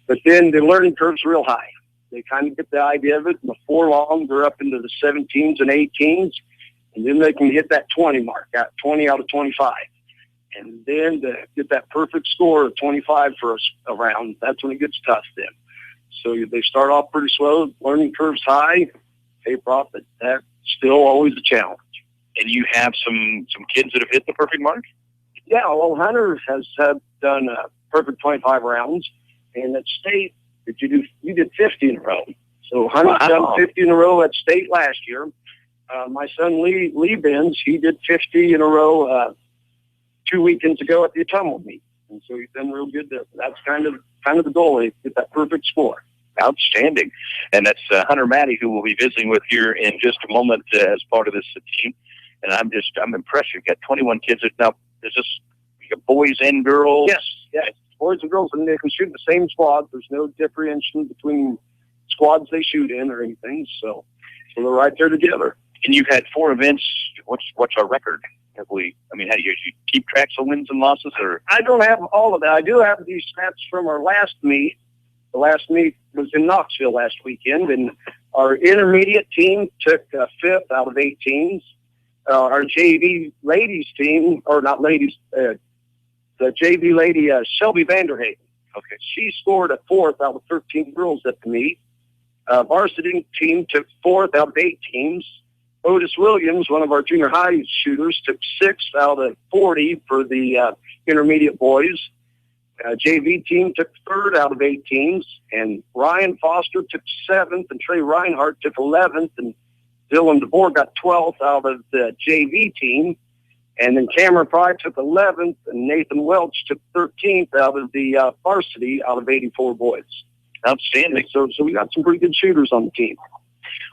but then the learning curve's real high. They kind of get the idea of it, and before long, they're up into the 17s and 18s, and then they can hit that 20 mark, 20 out of 25. And then to get that perfect score of 25 for a round, that's when it gets tough then. So they start off pretty slow, learning curve's high, taper off, but that's still always a challenge. And you have some kids that have hit the perfect mark? Yeah, well, Hunter has done a perfect 25 rounds, and at state, you did 50 in a row. So Hunter's done 50 in a row at state last year. My son Lee Benz, he did 50 in a row 2 weekends ago at the Ottumwa meet, and so he's done real good there. That's kind of the goal, is get that perfect score. Outstanding. And that's Hunter Matty, who we'll be visiting with here in just a moment as part of this team. And I'm impressed. You've got 21 kids. Now, is this boys and girls? Yes, boys and girls, and they can shoot in the same squad. There's no differentiation between squads they shoot in or anything. So they're right there together. And you've had 4 events. What's our record? How do you keep tracks of wins and losses? Or I don't have all of that. I do have these stats from our last meet. The last meet was in Knoxville last weekend, and our intermediate team took 5th out of 8 teams. Our JV ladies team, or not ladies, the JV lady, Shelby Vanderhagen. okay, She scored a 4th out of 13 girls at the meet. Varsity team took 4th out of 8 teams. Otis Williams, one of our junior high shooters, took 6th out of 40 for the intermediate boys. JV team took 3rd out of 8 teams, and Ryan Foster took 7th, and Trey Reinhardt took 11th, and Dylan DeBoer got 12th out of the JV team, and then Cameron Fry took 11th, and Nathan Welch took 13th out of the varsity out of 84 boys. outstanding. So we got some pretty good shooters on the team.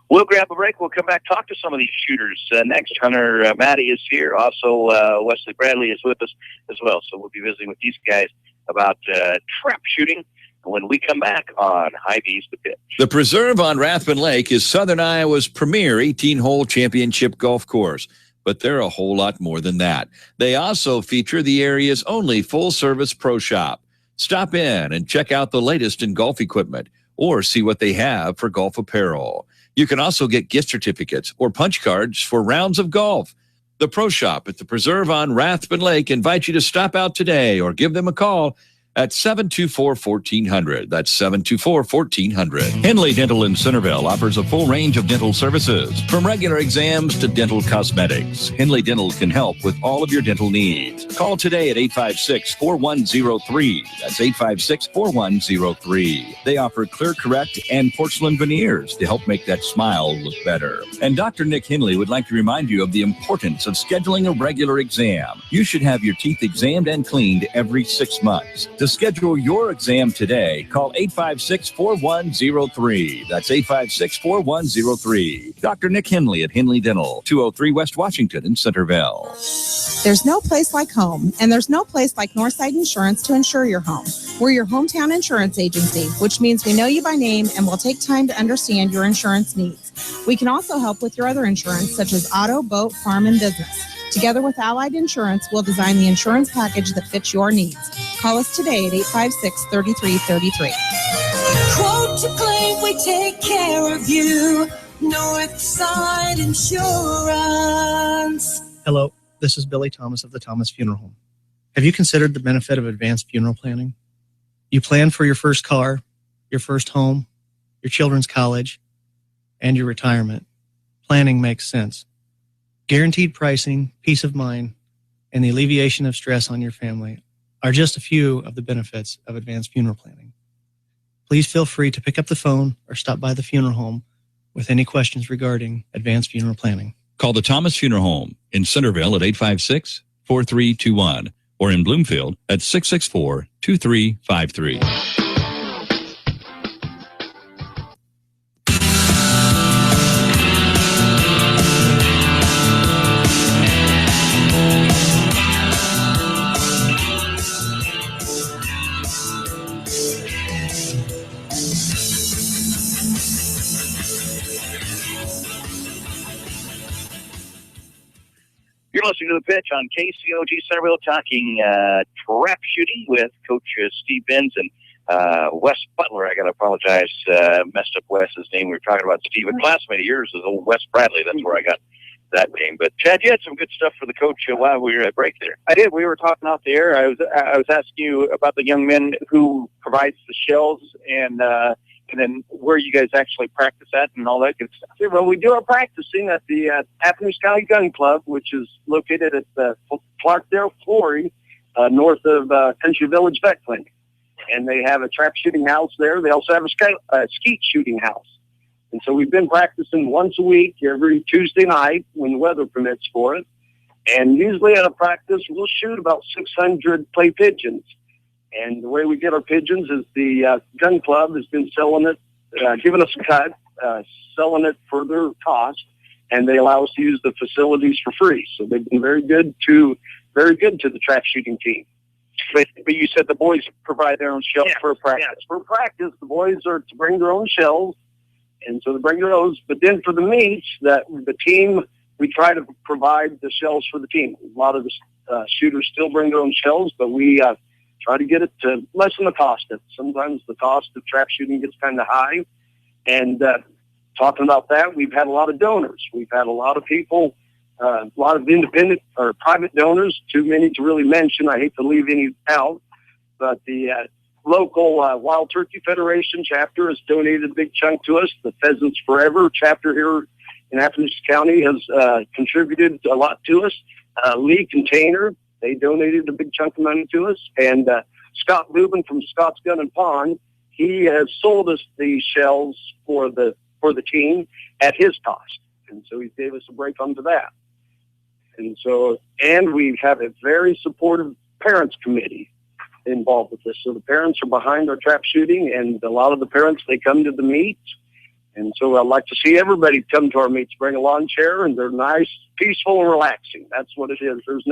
We'll grab a break. We'll come back, talk to some of these shooters. Next, Hunter Matty is here. Also, Wesley Bradley is with us as well. So we'll be visiting with these guys about trap shooting when we come back on Hy-Vee's The Pitch. The Preserve on Rathbun Lake is Southern Iowa's premier 18-hole championship golf course, but they're a whole lot more than that. They also feature the area's only full-service pro shop. Stop in and check out the latest in golf equipment or see what they have for golf apparel. You can also get gift certificates or punch cards for rounds of golf. The Pro Shop at the Preserve on Rathbun Lake invites you to stop out today or give them a call at 724-1400. That's 724-1400. Henley Dental in Centerville offers a full range of dental services, from regular exams to dental cosmetics. Henley Dental can help with all of your dental needs. Call today at 856-4103. That's 856-4103. They offer Clear Correct and porcelain veneers to help make that smile look better. And Dr. Nick Henley would like to remind you of the importance of scheduling a regular exam. You should have your teeth examined and cleaned every 6 months. To schedule your exam today, call 856-4103. That's 856-4103. Dr. Nick Henley at Henley Dental, 203 West Washington in Centerville. There's no place like home, and there's no place like Northside Insurance to insure your home. We're your hometown insurance agency, which means we know you by name and will take time to understand your insurance needs. We can also help with your other insurance, such as auto, boat, farm, and business. Together with Allied Insurance, we'll design the insurance package that fits your needs. Call us today at 856-3333. Quote to claim, we take care of you. Northside Insurance. Hello, this is Billy Thomas of the Thomas Funeral Home. Have you considered the benefit of advanced funeral planning? You plan for your first car, your first home, your children's college, and your retirement. Planning makes sense. Guaranteed pricing, peace of mind, and the alleviation of stress on your family are just a few of the benefits of advanced funeral planning. Please feel free to pick up the phone or stop by the funeral home with any questions regarding advanced funeral planning. Call the Thomas Funeral Home in Centerville at 856-4321 or in Bloomfield at 664-2353. You're listening to The Pitch on KCOG Centerville, talking trap shooting with Coach Steve Benz and Wes Butler. I got to apologize, messed up Wes's name. We were talking about Steve, a classmate of yours is old Wes Bradley. That's where I got that name. But Chad, you had some good stuff for the coach while we were at break there. I did. We were talking out there. I was asking you about the young men who provides the shells and then where you guys actually practice at and all that good stuff. Well, we do our practicing at the Athens County Gun Club, which is located at the Clarkdale Quarry, north of Country Village Vet Clinic. And they have a trap shooting house there. They also have a skeet shooting house. And so we've been practicing once a week, every Tuesday night when the weather permits for it. And usually at a practice, we'll shoot about 600 clay pigeons. And the way we get our pigeons is the gun club has been selling it, giving us a cut, selling it for their cost, and they allow us to use the facilities for free. So they've been very good to the trap shooting team. But you said the boys provide their own shells for practice. Yes, for practice, the boys are to bring their own shells, and so they bring those. But then for the meets, that the team we try to provide the shells for the team. A lot of the shooters still bring their own shells, but we try to get it to lessen the cost. Sometimes the cost of trap shooting gets kind of high. And talking about that, we've had a lot of donors. We've had a lot of people, a lot of independent or private donors, too many to really mention. I hate to leave any out, but the local Wild Turkey Federation chapter has donated a big chunk to us. The Pheasants Forever chapter here in Appalachian County has contributed a lot to us. Lee Container, they donated a big chunk of money to us. And Scott Lubin from Scott's Gun and Pawn, he has sold us the shells for the team at his cost. And so he gave us a break onto that. And we have a very supportive parents committee involved with this. So the parents are behind our trap shooting, and a lot of the parents, they come to the meets. And so I'd like to see everybody come to our meets, bring a lawn chair, and they're nice, peaceful, and relaxing. That's what it is. There's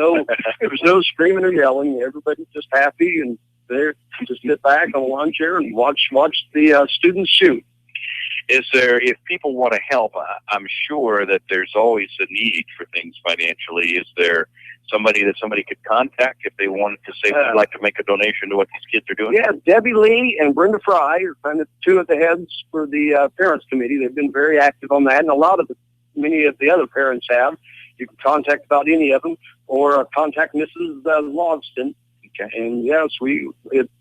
no screaming or yelling. Everybody's just happy, and they just sit back on a lawn chair and watch the students shoot. Is there, if people want to help, I'm sure that there's always a need for things financially. Is there somebody could contact if they wanted to say they'd like to make a donation to what these kids are doing? Yeah, Debbie Lee and Brenda Fry are kind of two of the heads for the parents committee. They've been very active on that, and many of the other parents have. You can contact about any of them, or contact Mrs. Logston. Okay. And yes,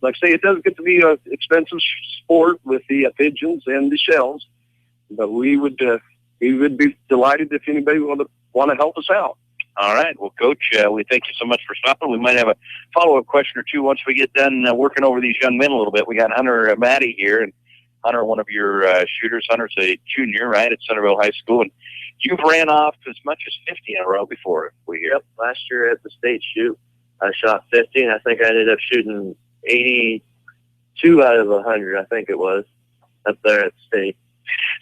like I say, it does get to be an expensive sport with the pigeons and the shells, but we would be delighted if anybody would want to help us out. All right. Well, Coach, we thank you so much for stopping. We might have a follow-up question or two once we get done working over these young men a little bit. We got Hunter Maddie here, and Hunter, one of your shooters. Hunter's a junior, right, at Centerville High School, and you've ran off as much as 50 in a row before. Yep. Last year at the state shoot, I shot 50, and I think I ended up shooting 82 out of 100, I think it was, up there at the state.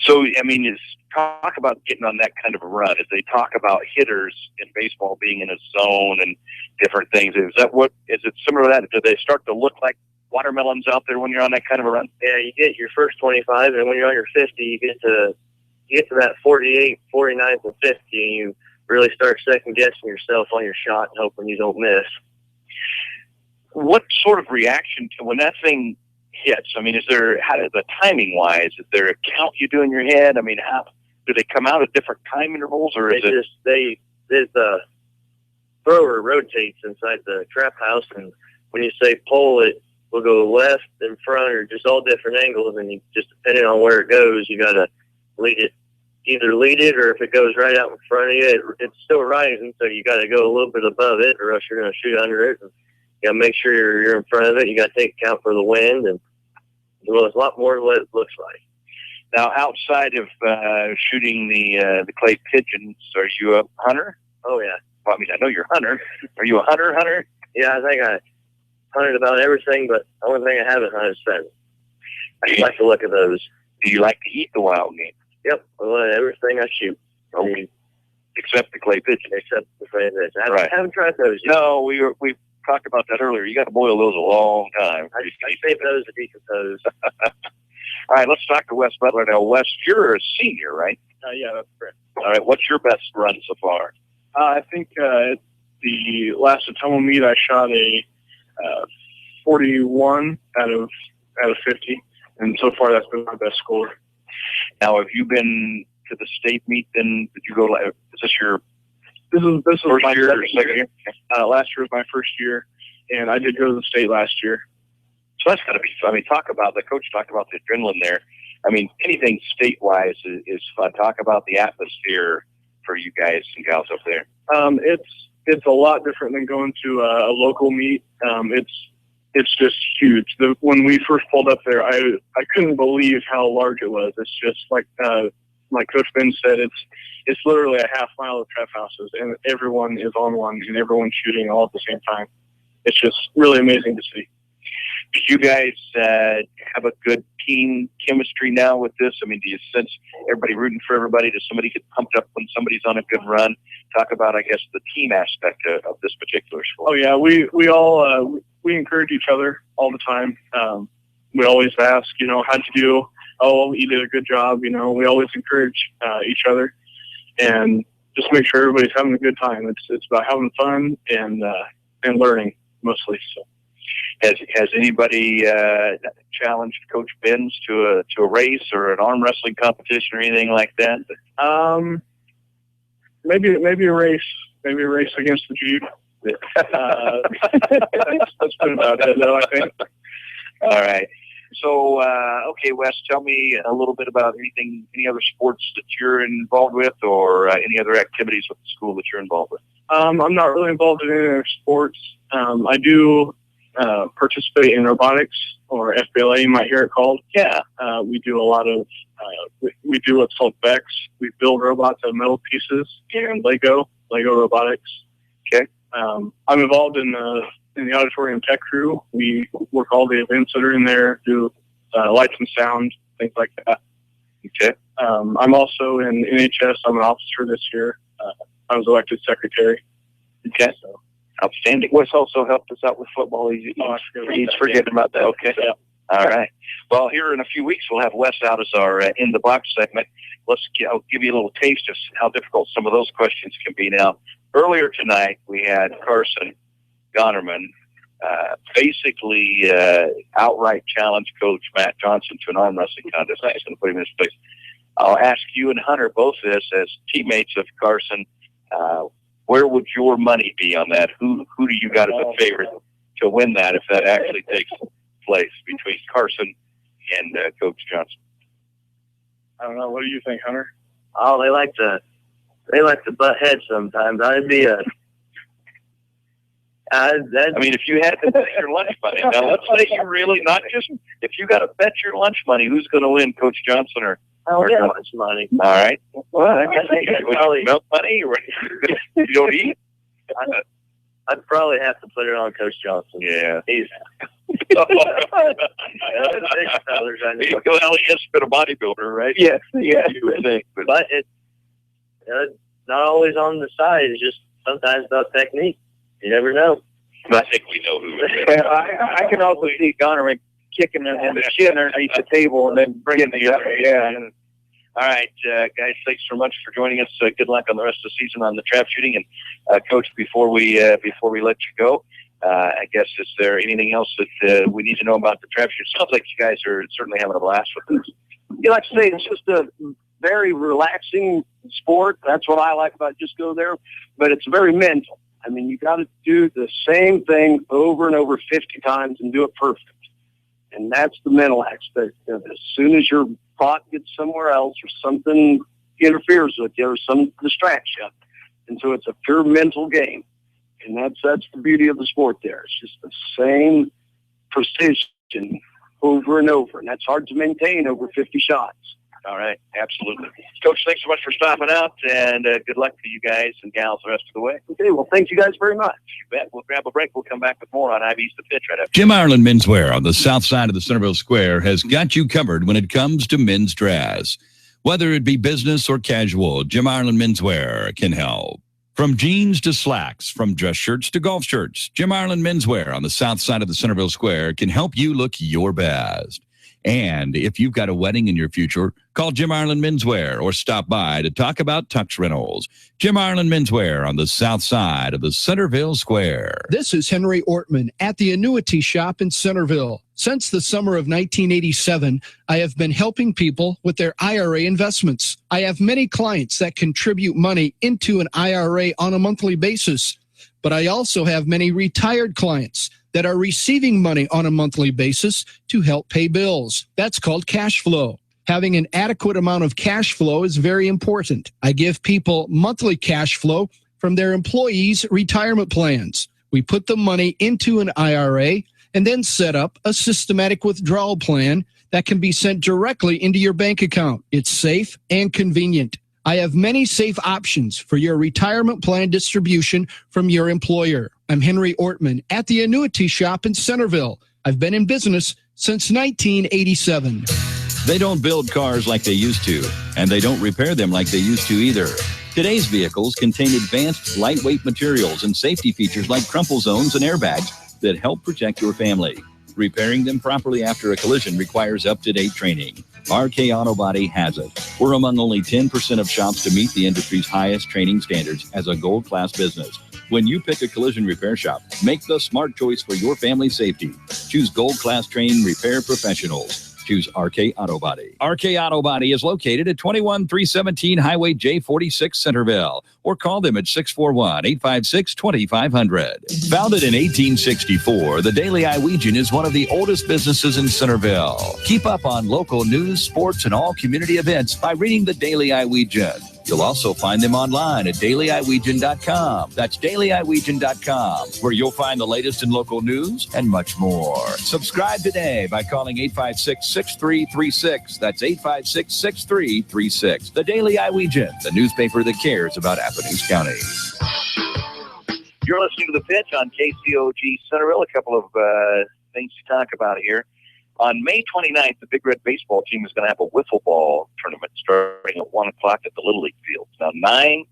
So, I mean, talk about getting on that kind of a run. As they talk about hitters in baseball being in a zone and different things, is it similar to that? Do they start to look like watermelons out there when you're on that kind of a run? Yeah, you get your first 25, and when you're on your 50, you get to that 48, 49th, and 50, and you really start second-guessing yourself on your shot and hoping you don't miss. What sort of reaction to when that thing hits? I mean, the timing-wise, is there a count you do in your head? I mean, how do they come out at different time intervals, or the thrower rotates inside the trap house, and when you say pull, it will go left and front, or just all different angles, and you just depending on where it goes, you got to either lead it, or if it goes right out in front of you, it's still rising, so you got to go a little bit above it, or else you're going to shoot under it. And you got to make sure you're in front of it. You got to take account for the wind, and it's a lot more than what it looks like. Now, outside of shooting the clay pigeons, are you a hunter? Oh yeah. Well, I mean, I know you're a hunter. Are you a hunter? Yeah, I think I hunted about everything, but the only thing I haven't hunted is pheasants. I like to look at those. Do you like to eat the wild game? Yep, I love everything I shoot. Okay. Except the clay pigeon. Except the clay pigeon. I haven't tried those yet. No, we talked about that earlier. You got to boil those a long time. I save those to decompose. All right, let's talk to Wes Butler now. Wes, you're a senior, right? Yeah, that's correct. All right, what's your best run so far? I think at the last Atomo meet, I shot a 41 out of 50, and so far that's been my best score. Now, have you been to the state meet? Then did you go? Is this your this is first my year or second year? Last year was my first year, and I did go to the state last year. So that's got to be. I mean, the coach talked about the adrenaline there. I mean, anything state-wise is fun. Talk about the atmosphere for you guys and gals up there. It's a lot different than going to a local meet. It's just huge. When we first pulled up there, I couldn't believe how large it was. It's just like Coach Ben said, it's literally a half mile of trap houses, and everyone is on one, and everyone's shooting all at the same time. It's just really amazing to see. Do you guys have a good team chemistry now with this? I mean, do you sense everybody rooting for everybody? Does somebody get pumped up when somebody's on a good run? Talk about, I guess, the team aspect of this particular sport. Oh yeah, we all we encourage each other all the time. We always ask, how'd you do? Oh, you did a good job. We always encourage each other, and just make sure everybody's having a good time. It's about having fun and learning mostly. So, has anybody challenged Coach Benz to a race or an arm wrestling competition or anything like that? Maybe a race. Maybe a race against the Jeep. That's been about it, though, I think. All right. So, okay, Wes, tell me a little bit about any other sports that you're involved with, or any other activities with the school that you're involved with. I'm not really involved in any other sports. I do participate in robotics, or FBLA, you might hear it called. Yeah. We do a lot of, we do what's called BEX. We build robots out of metal pieces and Lego robotics. Okay. I'm involved in the auditorium tech crew. We work all the events that are in there, do lights and sound, things like that. Okay. I'm also in NHS. I'm an officer this year. I was elected secretary. Okay. So, outstanding. Wes also helped us out with football. He's forgetting about that. Okay. Yeah. All right. Well, here in a few weeks, we'll have Wes out as our in the box segment. I'll give you a little taste of how difficult some of those questions can be. Now, earlier tonight, we had Carson Gonnerman basically outright challenge Coach Matt Johnson to an arm wrestling contest. I'm going to put him in his place. I'll ask you and Hunter both this as teammates of Carson. Where would your money be on that? Who do you got as a favorite to win that if that actually takes place between Carson and Coach Johnson? I don't know. What do you think, Hunter? Oh, they like to butt heads sometimes. I'd be a. I mean, if you had to bet your lunch money, now let's say you really not just if you got to bet your lunch money, who's going to win, Coach Johnson or? I'll get lunch money. All right. Well, I think probably milk money. Or you don't eat. I'd probably have to put it on Coach Johnson. Yeah, he's. Well, he has been a bodybuilder, right? Yes, yeah. You would think, but it's not always on the side. It's just sometimes about technique. You never know. I think we know who it is. I can also see Gonnerman kicking him in the shin underneath the table and then bringing the other. Yeah. All right, guys, thanks so much for joining us. Good luck on the rest of the season on the trap shooting. And Coach, before we let you go, I guess is there anything else that we need to know about the trap shooting? Sounds like you guys are certainly having a blast with this. You like to say it's just a very relaxing sport. That's what I like about it. Just go there, but it's very mental. I mean, you got to do the same thing over and over 50 times and do it perfect. And that's the mental aspect of it. As soon as your thought gets somewhere else or something interferes with you or some distraction, and so it's a pure mental game. And that's the beauty of the sport there. It's just the same precision over and over. And that's hard to maintain over 50 shots. All right, absolutely. Coach, thanks so much for stopping out, and good luck to you guys and gals the rest of the way. Okay, well, thank you guys very much. You bet. We'll grab a break. We'll come back with more on Hy-Vee's The Pitch right after. Jim Ireland Menswear on the south side of the Centerville Square has got you covered when it comes to men's dress. Whether it be business or casual, Jim Ireland Menswear can help. From jeans to slacks, from dress shirts to golf shirts, Jim Ireland Menswear on the south side of the Centerville Square can help you look your best. And if you've got a wedding in your future, call Jim Ireland Menswear or stop by to talk about tux rentals. Jim Ireland Menswear on the south side of the Centerville Square. This is Henry Ortman at the Annuity Shop in Centerville. Since the summer of 1987, I have been helping people with their IRA investments. I have many clients that contribute money into an IRA on a monthly basis, but I also have many retired clients that are receiving money on a monthly basis to help pay bills. That's called cash flow. Having an adequate amount of cash flow is very important. I give people monthly cash flow from their employees' retirement plans. We put the money into an IRA and then set up a systematic withdrawal plan that can be sent directly into your bank account. It's safe and convenient. I have many safe options for your retirement plan distribution from your employer. I'm Henry Ortman at the Annuity Shop in Centerville. I've been in business since 1987. They don't build cars like they used to, and they don't repair them like they used to either. Today's vehicles contain advanced lightweight materials and safety features like crumple zones and airbags that help protect your family. Repairing them properly after a collision requires up-to-date training. RK Auto Body has it. We're among only 10% of shops to meet the industry's highest training standards as a gold class business. When you pick a collision repair shop, make the smart choice for your family safety. Choose gold class trained repair professionals. Choose RK Auto Body. RK Auto Body is located at 21317 Highway J46 Centerville, or call them at 641-856-2500. Founded in 1864, the Daily Iowegian is one of the oldest businesses in Centerville. Keep up on local news, sports, and all community events by reading the Daily Iowegian. You'll also find them online at dailyiwegian.com. That's dailyiwegian.com, where you'll find the latest in local news and much more. Subscribe today by calling 856-6336. That's 856-6336. The Daily Iowegian, the newspaper that cares about Appalachia County. You're listening to The Pitch on KCOG Centerville. A couple of things to talk about here. On May 29th, the Big Red baseball team is going to have a wiffle ball tournament starting at 1 o'clock at the Little League field. Now, 9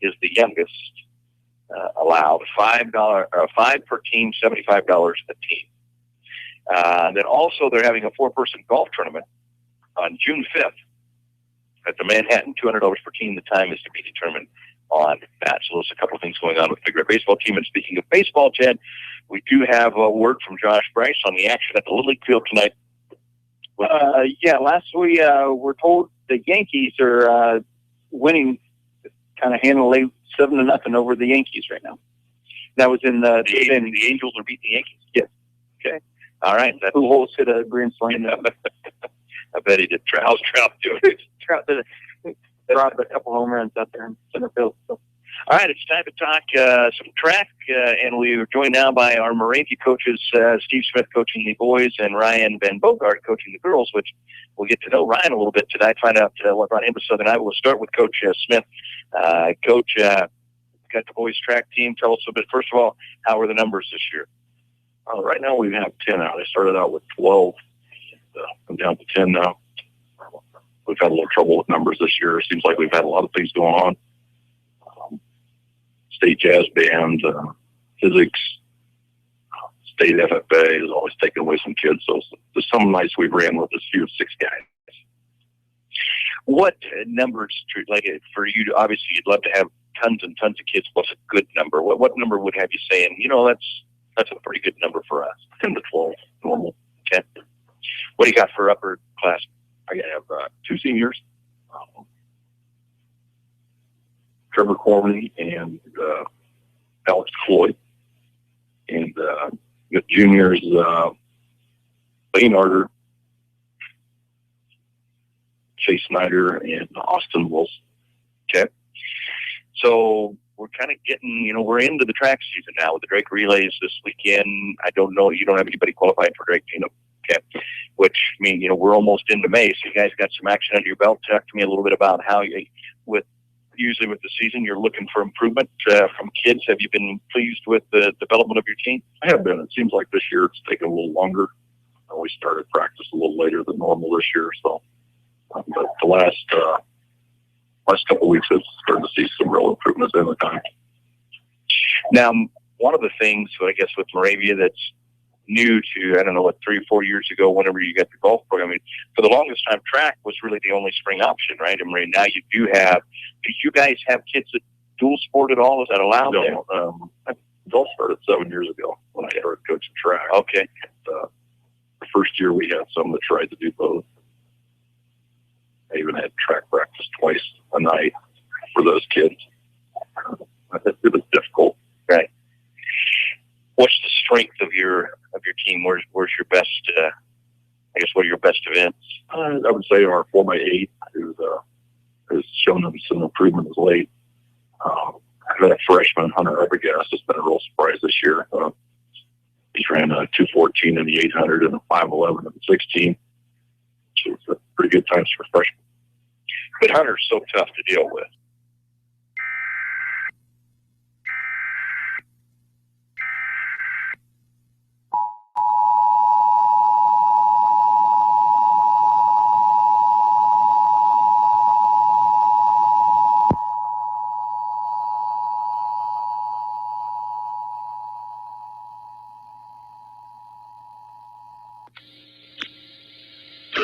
is the youngest allowed. $5 per team, $75 a team. Then also they're having a 4-person golf tournament on June 5th at the Manhattan, $200 per team. The time is to be determined on that. So there's a couple of things going on with the Big Red baseball team. And speaking of baseball, Chad, we do have a word from Josh Bryce on the action at the Little League field tonight. Last we were told the Yankees are winning kind of handily 7-0 over the Yankees right now. That was in the Angels are beating the Yankees. Yes. Okay. All right. Pujols hit a grand slam. I bet he did. How's Trout doing? Trout did dropped a couple home runs out there in center field. So. All right, it's time to talk some track, and we are joined now by our Moravia coaches, Steve Smith coaching the boys and Ryan Van Bogart coaching the girls, which we'll get to know Ryan a little bit tonight, find out what brought him to Southern Iowa. We'll start with Coach Smith. Coach, got the boys track team. Tell us a bit, first of all, how are the numbers this year? Right now we have 10 out. I started out with 12. I'm down to 10 now. We've had a little trouble with numbers this year. It seems like we've had a lot of things going on. State jazz band, physics, state FFA is always taking away some kids. So there's some nights we ran with a few of 6 guys. What numbers, like for you, obviously you'd love to have tons and tons of kids. What's a good number? What number would have you saying, that's a pretty good number for us? 10 to 12, normal. Okay. What do you got for upper class? I have 2 seniors, Trevor Corney and Alex Floyd. And juniors, Lane Arter, Chase Snyder, and Austin Wilson. Okay. So we're kind of getting, we're into the track season now with the Drake relays this weekend. I don't know, you don't have anybody qualified for Drake, okay. Which means, we're almost into May, so you guys got some action under your belt. Talk to me a little bit about how usually with the season, you're looking for improvement from kids. Have you been pleased with the development of your team? I have been. It seems like this year it's taken a little longer. We started practice a little later than normal this year, so but the last couple of weeks I've started to see some real improvements in the time. Now, one of the things, I guess, with Moravia that's new to, 3 or 4 years ago, whenever you got the golf program, for the longest time, track was really the only spring option, right? Now you do you guys have kids that dual sport at all? Is that allowed? No, golf started 7 years ago when I started coaching track. Okay. The first year we had some that tried to do both. I even had track practice twice a night for those kids. It was difficult. Right. What's the strength of your team? Where's your best? What are your best events? I would say our 4x8, who has shown them some improvement as late. That freshman Hunter Arbogast has been a real surprise this year. He's ran a 2:14 in the 800 and a 5:11 in the 16. So it's a pretty good times for freshmen. But Hunter's so tough to deal with.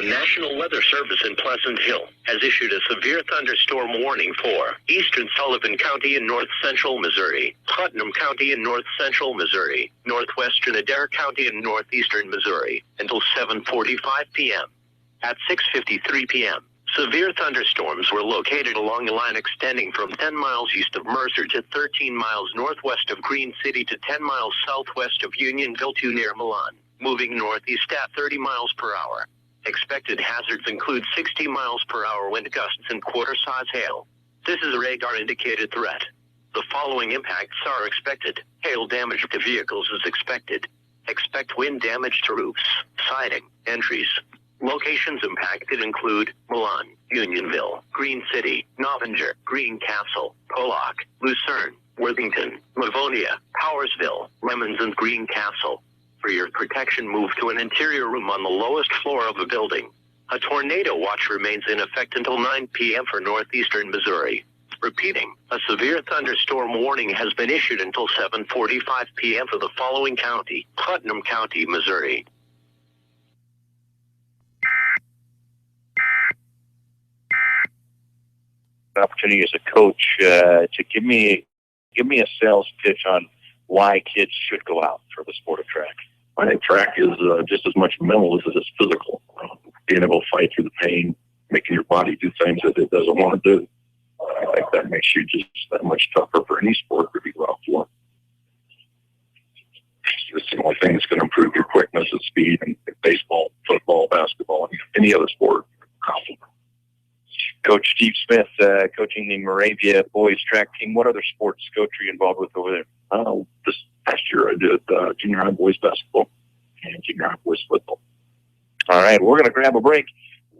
The National Weather Service in Pleasant Hill has issued a severe thunderstorm warning for eastern Sullivan County in north central Missouri, Putnam County in north central Missouri, northwestern Adair County in northeastern Missouri until 7:45 p.m. At 6:53 p.m., severe thunderstorms were located along a line extending from 10 miles east of Mercer to 13 miles northwest of Green City to 10 miles southwest of Unionville to near Milan, moving northeast at 30 miles per hour. Expected hazards include 60 miles per hour wind gusts and quarter-size hail. This is a radar-indicated threat. The following impacts are expected. Hail damage to vehicles is expected. Expect wind damage to roofs, siding, entries. Locations impacted include Milan, Unionville, Green City, Novinger, Greencastle, Pollock, Lucerne, Worthington, Livonia, Powersville, Lemons, and Greencastle. For your protection, move to an interior room on the lowest floor of the building. A tornado watch remains in effect until 9 p.m. for northeastern Missouri. Repeating, a severe thunderstorm warning has been issued until 7:45 p.m. for the following county: Putnam County, Missouri. Opportunity as a coach to give me a sales pitch on why kids should go out for the sport of track. I think track is just as much mental as it is physical. Being able to fight through the pain, making your body do things that it doesn't want to do. I think that makes you just that much tougher for any sport to be out for. It's the only thing that's going to improve your quickness and speed in baseball, football, basketball, any other sport. Coach Steve Smith, coaching the Moravia boys track team. What other sports, Coach, are you involved with over there? This past year I did junior high boys basketball and junior high boys football. All right, we're going to grab a break.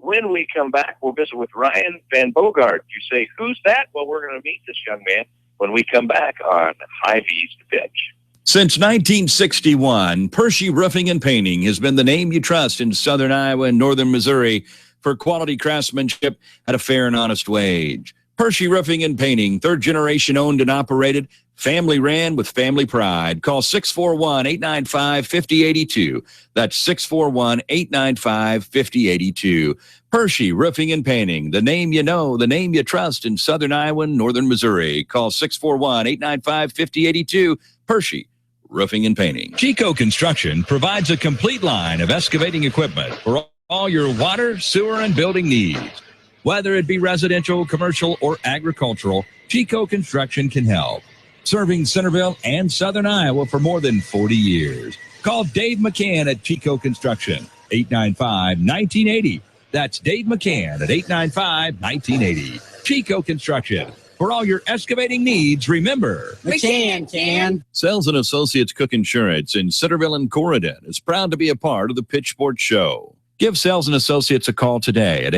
When we come back, we'll visit with Ryan Van Bogart. You say, who's that? Well, we're going to meet this young man when we come back on Hy-Vee's The Pitch. Since 1961, Pershey Roofing and Painting has been the name you trust in southern Iowa and northern Missouri for quality craftsmanship at a fair and honest wage. Pershey Roofing and Painting, third generation owned and operated, family ran with family pride. Call 641-895-5082. That's 641-895-5082. Pershey Roofing and Painting, the name you know, the name you trust in southern Iowa and northern Missouri. Call 641-895-5082. Pershey Roofing and Painting. Chico Construction provides a complete line of excavating equipment for all your water, sewer, and building needs. Whether it be residential, commercial, or agricultural, Chico Construction can help. Serving Centerville and southern Iowa for more than 40 years. Call Dave McCann at Chico Construction, 895-1980. That's Dave McCann at 895-1980. Chico Construction. For all your excavating needs, remember, McCann can. Sales and Associates Cook Insurance in Centerville and Corridon is proud to be a part of the Pitch Sports Show. Give Sales and Associates a call today at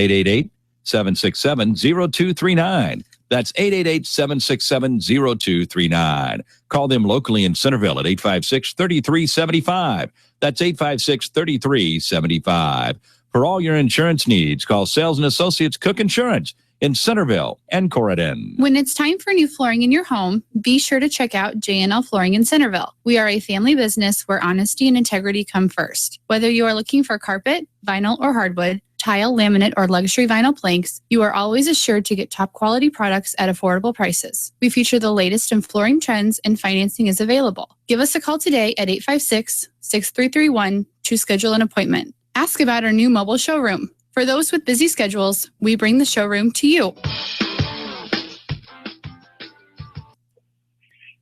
888-767-0239. That's 888-767-0239. Call them locally in Centerville at 856-3375. That's 856-3375. For all your insurance needs, call Sales and Associates Cook Insurance in Centerville and Corridon. When it's time for new flooring in your home, be sure to check out J&L Flooring in Centerville. We are a family business where honesty and integrity come first. Whether you are looking for carpet, vinyl, or hardwood, tile, laminate, or luxury vinyl planks, you are always assured to get top quality products at affordable prices. We feature the latest in flooring trends and financing is available. Give us a call today at 856-6331 to schedule an appointment. Ask about our new mobile showroom. For those with busy schedules, we bring the showroom to you.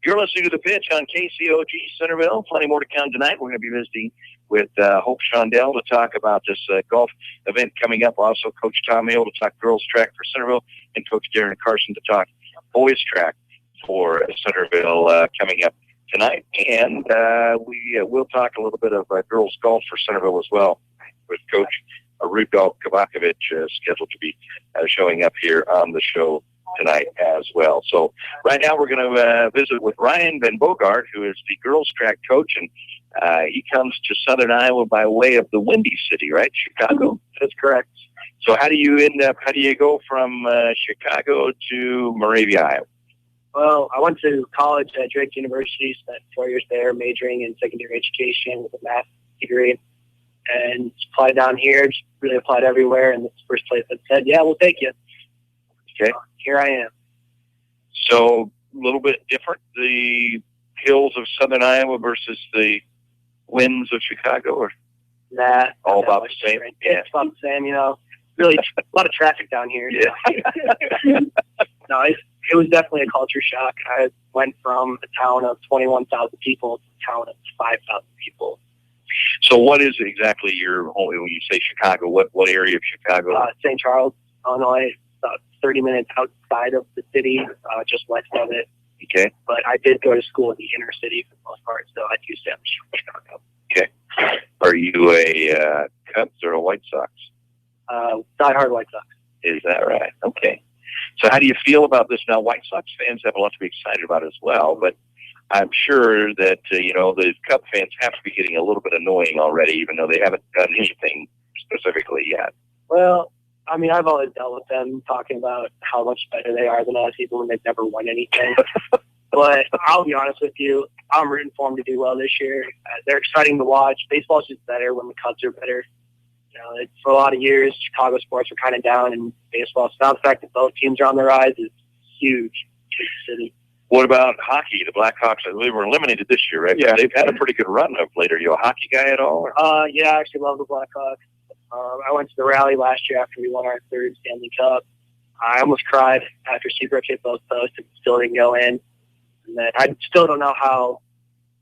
You're listening to The Pitch on KCOG Centerville. Plenty more to come tonight. We're going to be visiting with Hope Shondell to talk about this golf event coming up. Also, Coach Tom Hill to talk girls track for Centerville, and Coach Darren Carson to talk boys track for Centerville coming up tonight. And we will talk a little bit of girls golf for Centerville as well with Coach Rudolph Kovakovic scheduled to be showing up here on the show tonight as well. So right now we're going to visit with Ryan Van Bogart, who is the girls track coach, and he comes to Southern Iowa by way of the Windy City, right? Chicago? That's correct. So how do you go from Chicago to Moravia, Iowa? Well, I went to college at Drake University, spent 4 years there, majoring in secondary education with a math degree. and applied down here, just really applied everywhere, and it's the first place that said, yeah, we'll take you. Okay. So here I am. So a little bit different, the hills of southern Iowa versus the winds of Chicago, or Nah. all about the same? Yeah. It's about the same, really a lot of traffic down here. Yeah. No, it was definitely a culture shock. I went from a town of 21,000 people to a town of 5,000 people. So what is exactly your home, when you say Chicago, what area of Chicago? St. Charles, Illinois, about 30 minutes outside of the city, just west of it. Okay. But I did go to school in the inner city for the most part, so I do stay in Chicago. Okay. Are you a Cubs or a White Sox? Die-hard White Sox. Is that right? Okay. So how do you feel about this now? White Sox fans have a lot to be excited about as well, but I'm sure that, the Cub fans have to be getting a little bit annoying already, even though they haven't done anything specifically yet. Well, I mean, I've always dealt with them talking about how much better they are than us, even when they've never won anything. But I'll be honest with you, I'm rooting for them to do well this year. They're exciting to watch. Baseball's just better when the Cubs are better. For a lot of years, Chicago sports were kind of down in baseball. So now the fact that both teams are on the rise is huge to the city. What about hockey? The Blackhawks, they were eliminated this year, right? Yeah. They've had a pretty good run of late. Are you a hockey guy at all? Or? Yeah, I actually love the Blackhawks. I went to the rally last year after we won our third Stanley Cup. I almost cried after Seabrook hit both posts and still didn't go in. And then I still don't know how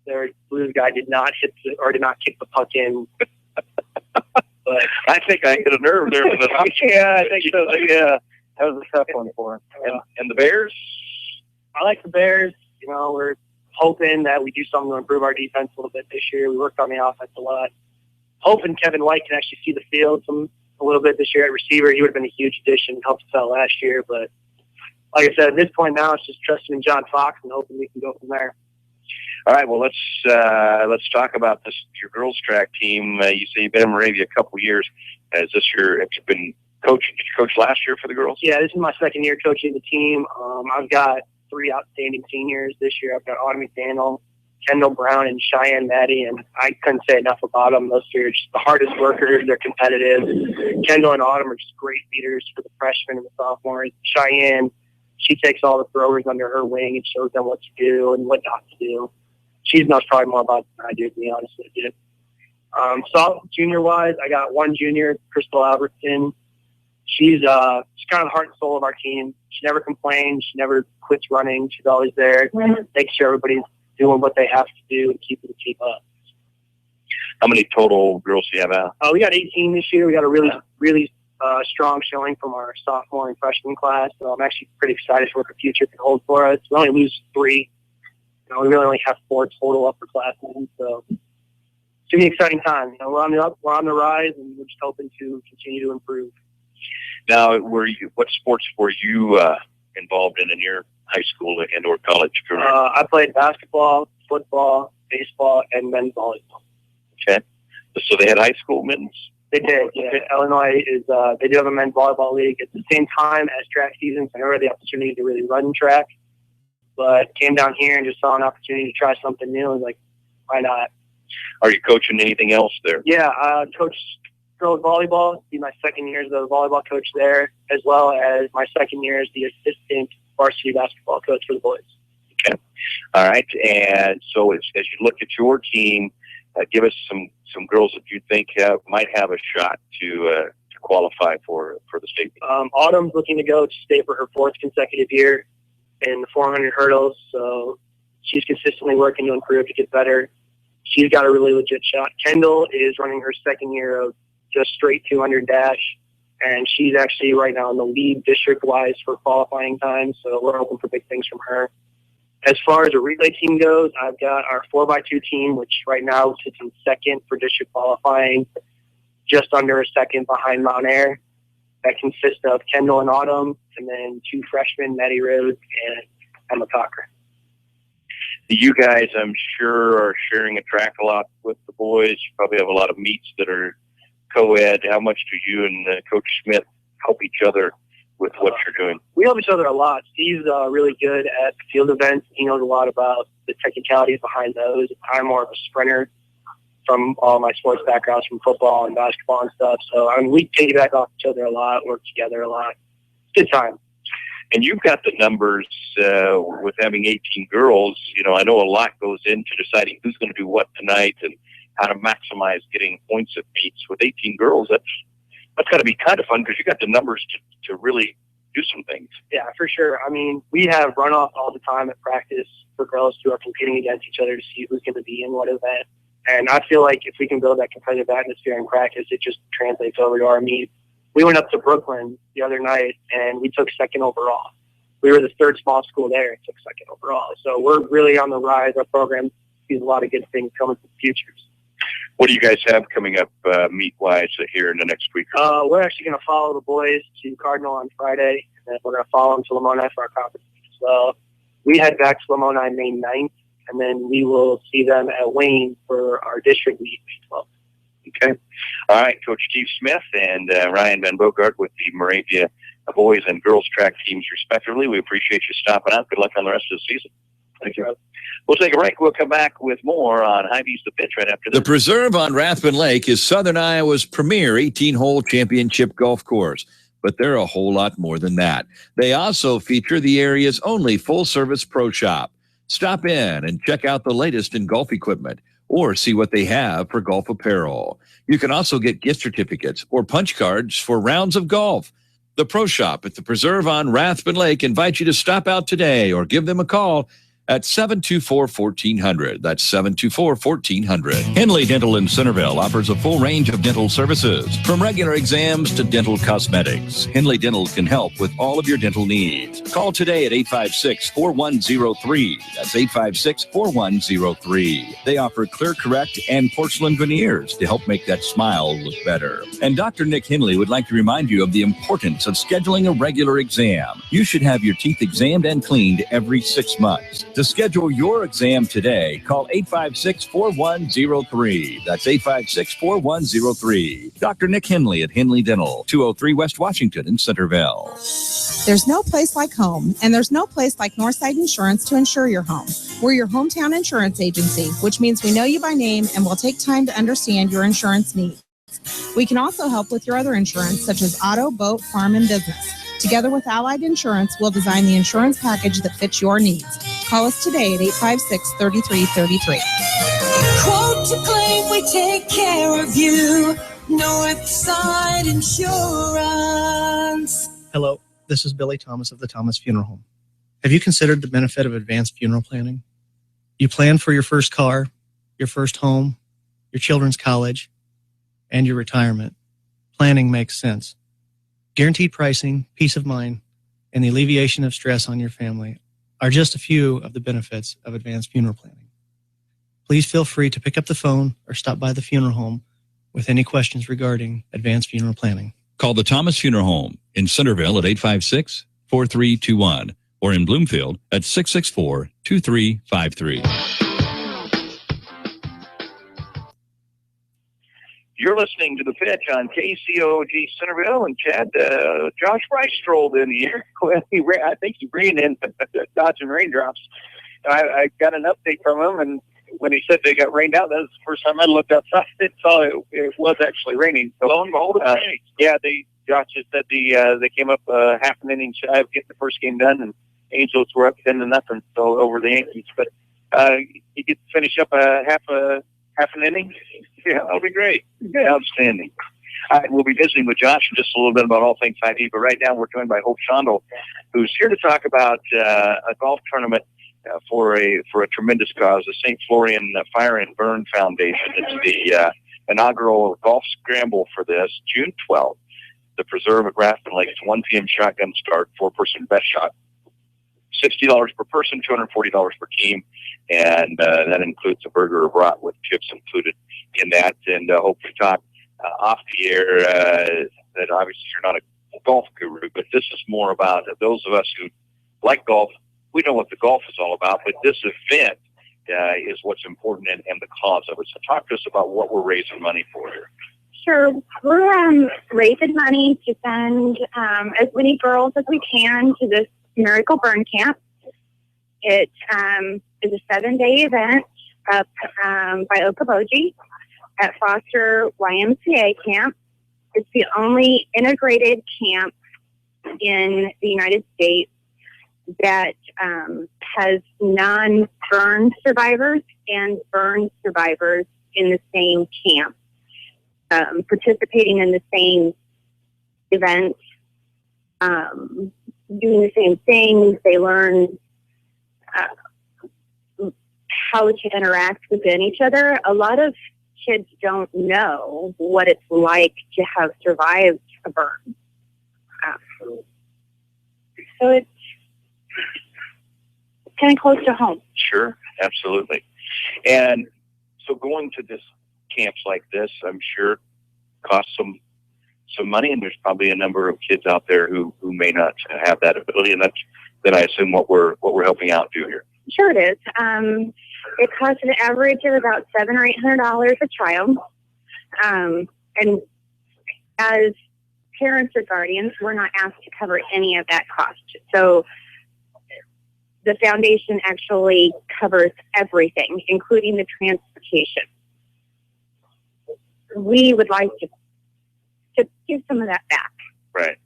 their Blues guy did not kick the puck in. But I think I hit a nerve there. Yeah, I think so. Yeah, that was a tough one for him. And the Bears? I like the Bears. We're hoping that we do something to improve our defense a little bit this year. We worked on the offense a lot. Hoping Kevin White can actually see the field a little bit this year at receiver. He would have been a huge addition, helped us out last year. But like I said, at this point now, it's just trusting in John Fox and hoping we can go from there. All right, well, let's talk about your girls track team. You say you've been in Moravia a couple of years. Have you been coaching? Did you coach last year for the girls? Yeah, this is my second year coaching the team. I've got 3 outstanding seniors this year. I've got Autumn McDaniel, Kendall Brown, and Cheyenne Maddie, and I couldn't say enough about them. Those 3 are just the hardest workers. They're competitive. Kendall and Autumn are just great leaders for the freshmen and the sophomores. Cheyenne, she takes all the throwers under her wing and shows them what to do and what not to do. She knows probably more about it than I do, to be honest with you. Junior-wise, I got 1 junior, Crystal Albertson. She's kind of the heart and soul of our team. She never complains. She never quits running. She's always there, making sure everybody's doing what they have to do and keeping the team up. How many total girls do you have out? We got 18 this year. We got a really strong showing from our sophomore and freshman class. So I'm actually pretty excited for what the future can hold for us. We only lose 3. We really only have 4 total upperclassmen, so it's going to be an exciting time. We're on the rise, and we're just hoping to continue to improve. Now, what sports were you involved in your high school and or college career? I played basketball, football, baseball, and men's volleyball. Okay, so they had high school men's. They did. Yeah. Illinois they do have a men's volleyball league. It's the same time as track season, so I never had the opportunity to really run track. But came down here and just saw an opportunity to try something new. I was like, why not? Are you coaching anything else there? Yeah, coached girls volleyball. It'll be my second year as the volleyball coach there, as well as my second year as the assistant varsity basketball coach for the boys. Okay. All right. And so as you look at your team, give us some girls that you think might have a shot to qualify for the state. Autumn's looking to go to state for her 4th consecutive year in the 400 hurdles, so she's consistently working to improve to get better. She's got a really legit shot. Kendall is running her second year of just straight 200 dash, and she's actually right now in the lead district-wise for qualifying time, so we're hoping for big things from her. As far as a relay team goes, I've got our 4x2 team, which right now sits in second for district qualifying, just under a second behind Mount Air. That consists of Kendall and Autumn, and then 2 freshmen, Maddie Rhodes and Emma Ocker. You guys, I'm sure, are sharing a track a lot with the boys. You probably have a lot of meets that are co-ed. How much do you and Coach Smith help each other with what you're doing? We help each other a lot. Steve's really good at field events. He knows a lot about the technicalities behind those. I'm more of a sprinter. from all my sports backgrounds, from football and basketball and stuff. So, I mean, we piggyback off each other a lot, work together a lot. Good time. And you've got the numbers with having 18 girls. You know, I know a lot goes into deciding who's going to do what tonight and how to maximize getting points at meets. With 18 girls, that's got to be kind of fun because you got the numbers to really do some things. Yeah, for sure. I mean, we have runoff all the time at practice for girls who are competing against each other to see who's going to be in what event. And I feel like if we can build that competitive atmosphere in practice, it just translates over to our meet. We went up to Brooklyn the other night, and we took second overall. We were the third small school there and took second overall. So we're really on the rise. Our program sees a lot of good things coming to the future. What do you guys have coming up meet-wise here in the next week? We're actually going to follow the boys to Cardinal on Friday, and then we're going to follow them to Lamoni for our conference as well. We head back to Lamoni May 9th, and then we will see them at Wayne for our district meet May 12th. Okay. All right, Coach Steve Smith and Ryan Van Bogart with the Moravia boys and girls track teams, respectively. We appreciate you stopping out. Good luck on the rest of the season. Thank you. We'll take a break. We'll come back with more on Hy-Vee's The Pitch right after this. The Preserve on Rathbun Lake is Southern Iowa's premier 18-hole championship golf course, but they're a whole lot more than that. They also feature the area's only full-service pro shop. Stop in and check out the latest in golf equipment or see what they have for golf apparel. You can also get gift certificates or punch cards for rounds of golf. The Pro Shop at the Preserve on Rathbun Lake invites you to stop out today or give them a call at 724-1400. That's 724-1400. Henley Dental in Centerville offers a full range of dental services, from regular exams to dental cosmetics. Henley Dental can help with all of your dental needs. Call today at 856-4103. That's 856-4103. They offer Clear Correct and porcelain veneers to help make that smile look better. And Dr. Nick Henley would like to remind you of the importance of scheduling a regular exam. You should have your teeth examined and cleaned every 6 months. To schedule your exam today, call 856-4103. That's 856-4103. Dr. Nick Henley at Henley Dental, 203 West Washington in Centerville. There's no place like home, and there's no place like Northside Insurance to insure your home. We're your hometown insurance agency, which means we know you by name and will take time to understand your insurance needs. We can also help with your other insurance, such as auto, boat, farm, and business. Together with Allied Insurance, we'll design the insurance package that fits your needs. Call us today at 856-3333. Quote to claim, we take care of you. Northside Insurance. Hello, this is Billy Thomas of the Thomas Funeral Home. Have you considered the benefit of advanced funeral planning? You plan for your first car, your first home, your children's college, and your retirement. Planning makes sense. Guaranteed pricing, peace of mind, and the alleviation of stress on your family are just a few of the benefits of advanced funeral planning. Please feel free to pick up the phone or stop by the funeral home with any questions regarding advanced funeral planning. Call the Thomas Funeral Home in Centerville at 856-4321 or in Bloomfield at 664-2353. You're listening to The Pitch on KCOG Centerville, and Chad, Josh Rice strolled in here. I think he ran in dodging raindrops. I got an update from him, and when he said they got rained out, that was the first time I looked outside and saw it was actually raining. So, lo and behold, yeah, Josh just said they came up half an inning shy of getting the first game done, and Angels were up 10-0 so over the Yankees. But he gets to finish up half an inning. Yeah, that'll be great. Yeah, outstanding. All right, we'll be visiting with Josh in just a little bit about all things Hy-Vee, but right now we're joined by Hope Shondel, who's here to talk about a golf tournament for a tremendous cause, the St. Florian Fire and Burn Foundation. It's the inaugural golf scramble for this, June 12th. The Preserve at Rathbun Lake. It's 1 p.m. shotgun start, 4-person best shot. $60 per person, $240 per team, and that includes a burger or brat with chips included in that. And hope to talk off the air that obviously you're not a golf guru, but this is more about those of us who like golf. We know what the golf is all about, but this event is what's important and the cause of it. So talk to us about what we're raising money for here. Sure. We're raising money to send as many girls as we can to this Miracle Burn Camp. It is a 7-day event up by Okoboji. at Foster YMCA camp. It's the only integrated camp in the United States that has non-burn survivors and burn survivors in the same camp, participating in the same events, doing the same things. They learn how to interact within each other. A lot of kids don't know what it's like to have survived a burn. So it's kind of close to home. Sure, absolutely. And so going to this camps like this, I'm sure costs some money, and there's probably a number of kids out there who may not have that ability, and that's then I assume what we're helping out do here. Sure, it is. It costs an average of about $700 or $800 a child, and as parents or guardians, we're not asked to cover any of that cost. So the foundation actually covers everything, including the transportation. We would like to give some of that back. Right.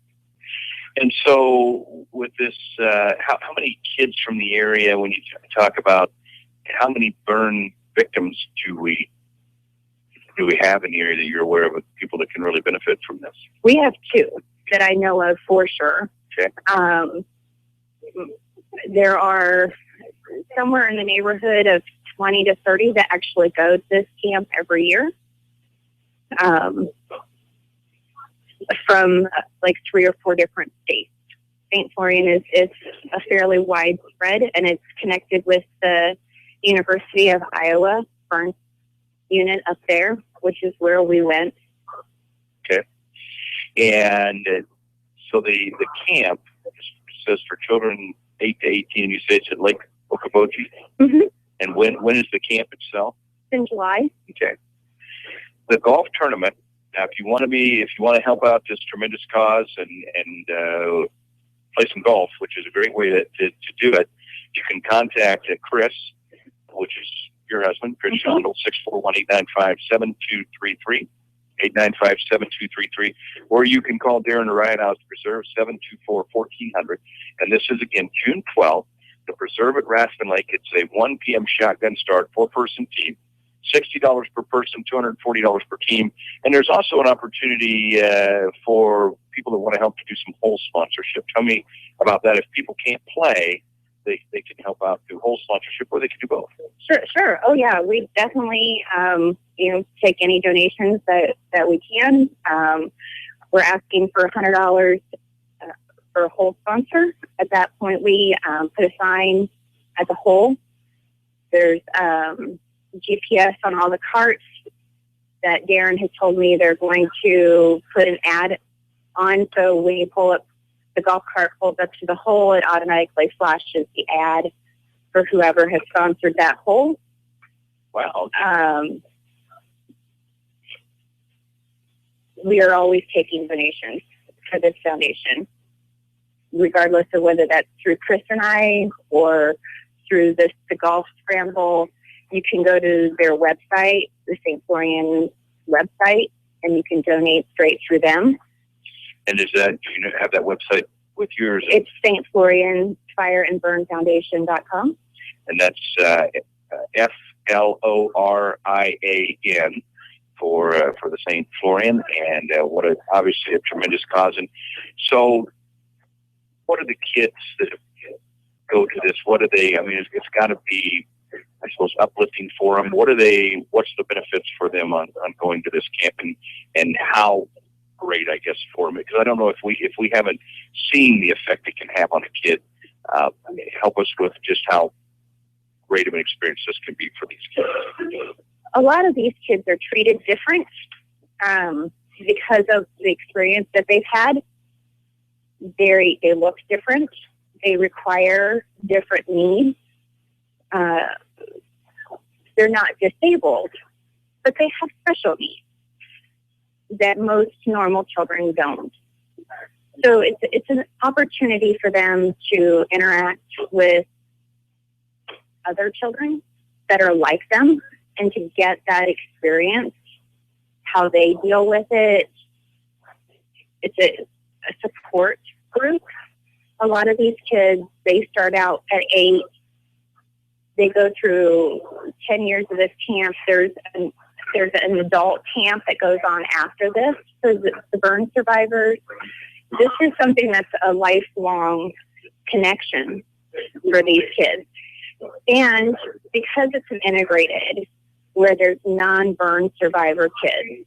And so with this, how many kids from the area, when you talk about how many burn victims do we have in the area that you're aware of, people that can really benefit from this? We have 2 that I know of for sure. Okay. There are somewhere in the neighborhood of 20 to 30 that actually go to this camp every year. From like 3 or 4 different states. St. Florian is a fairly widespread, and it's connected with the University of Iowa burn unit up there, which is where we went. Okay. And so the camp says for children 8 to 18, you say it's at Lake Okoboji? Mm-hmm. And when is the camp itself? In July. Okay. The golf tournament. Now, if you want to help out this tremendous cause and play some golf, which is a great way to do it, you can contact Chris, which is your husband, Chris Shondel, 641-895-7233, 895-7233, or you can call Darren or Ryan House Preserve, 724-1400. And this is, again, June 12th, the Preserve at Raskin Lake. It's a 1 p.m. shotgun start, 4-person team. $60 per person, $240 per team. And there's also an opportunity for people that want to help to do some hole sponsorship. Tell me about that. If people can't play, they can help out through hole sponsorship, or they can do both. Sure. Oh, yeah. We definitely, take any donations that we can. We're asking for $100 for a hole sponsor. At that point, we put a sign at the hole. There's GPS on all the carts that Darren has told me they're going to put an ad on. So when you pull up, the golf cart pulls up to the hole, it automatically flashes the ad for whoever has sponsored that hole. Wow. We are always taking donations for this foundation, regardless of whether that's through Chris and I or through the golf scramble. You can go to their website, the St. Florian website, and you can donate straight through them. And do you have that website with yours? It's St. Florian fireandburnfoundation.com. And that's FLORIAN for the St. Florian, and obviously a tremendous cause. And so, what are the kids that go to this? What are they? I mean, it's got to be, I suppose, uplifting for them. What's the benefits for them on going to this camp, and how great, I guess, for them? Because I don't know if we haven't seen the effect it can have on a kid. Help us with just how great of an experience this can be for these kids. A lot of these kids are treated different because of the experience that they've had. They look different. They require different needs. They're not disabled, but they have special needs that most normal children don't. So it's an opportunity for them to interact with other children that are like them and to get that experience how they deal with it. It's a support group. A lot of these kids, they start out at 8. They go through 10 years of this camp. There's an adult camp that goes on after this for the burn survivors. This is something that's a lifelong connection for these kids. And because it's an integrated, where there's non-burn survivor kids,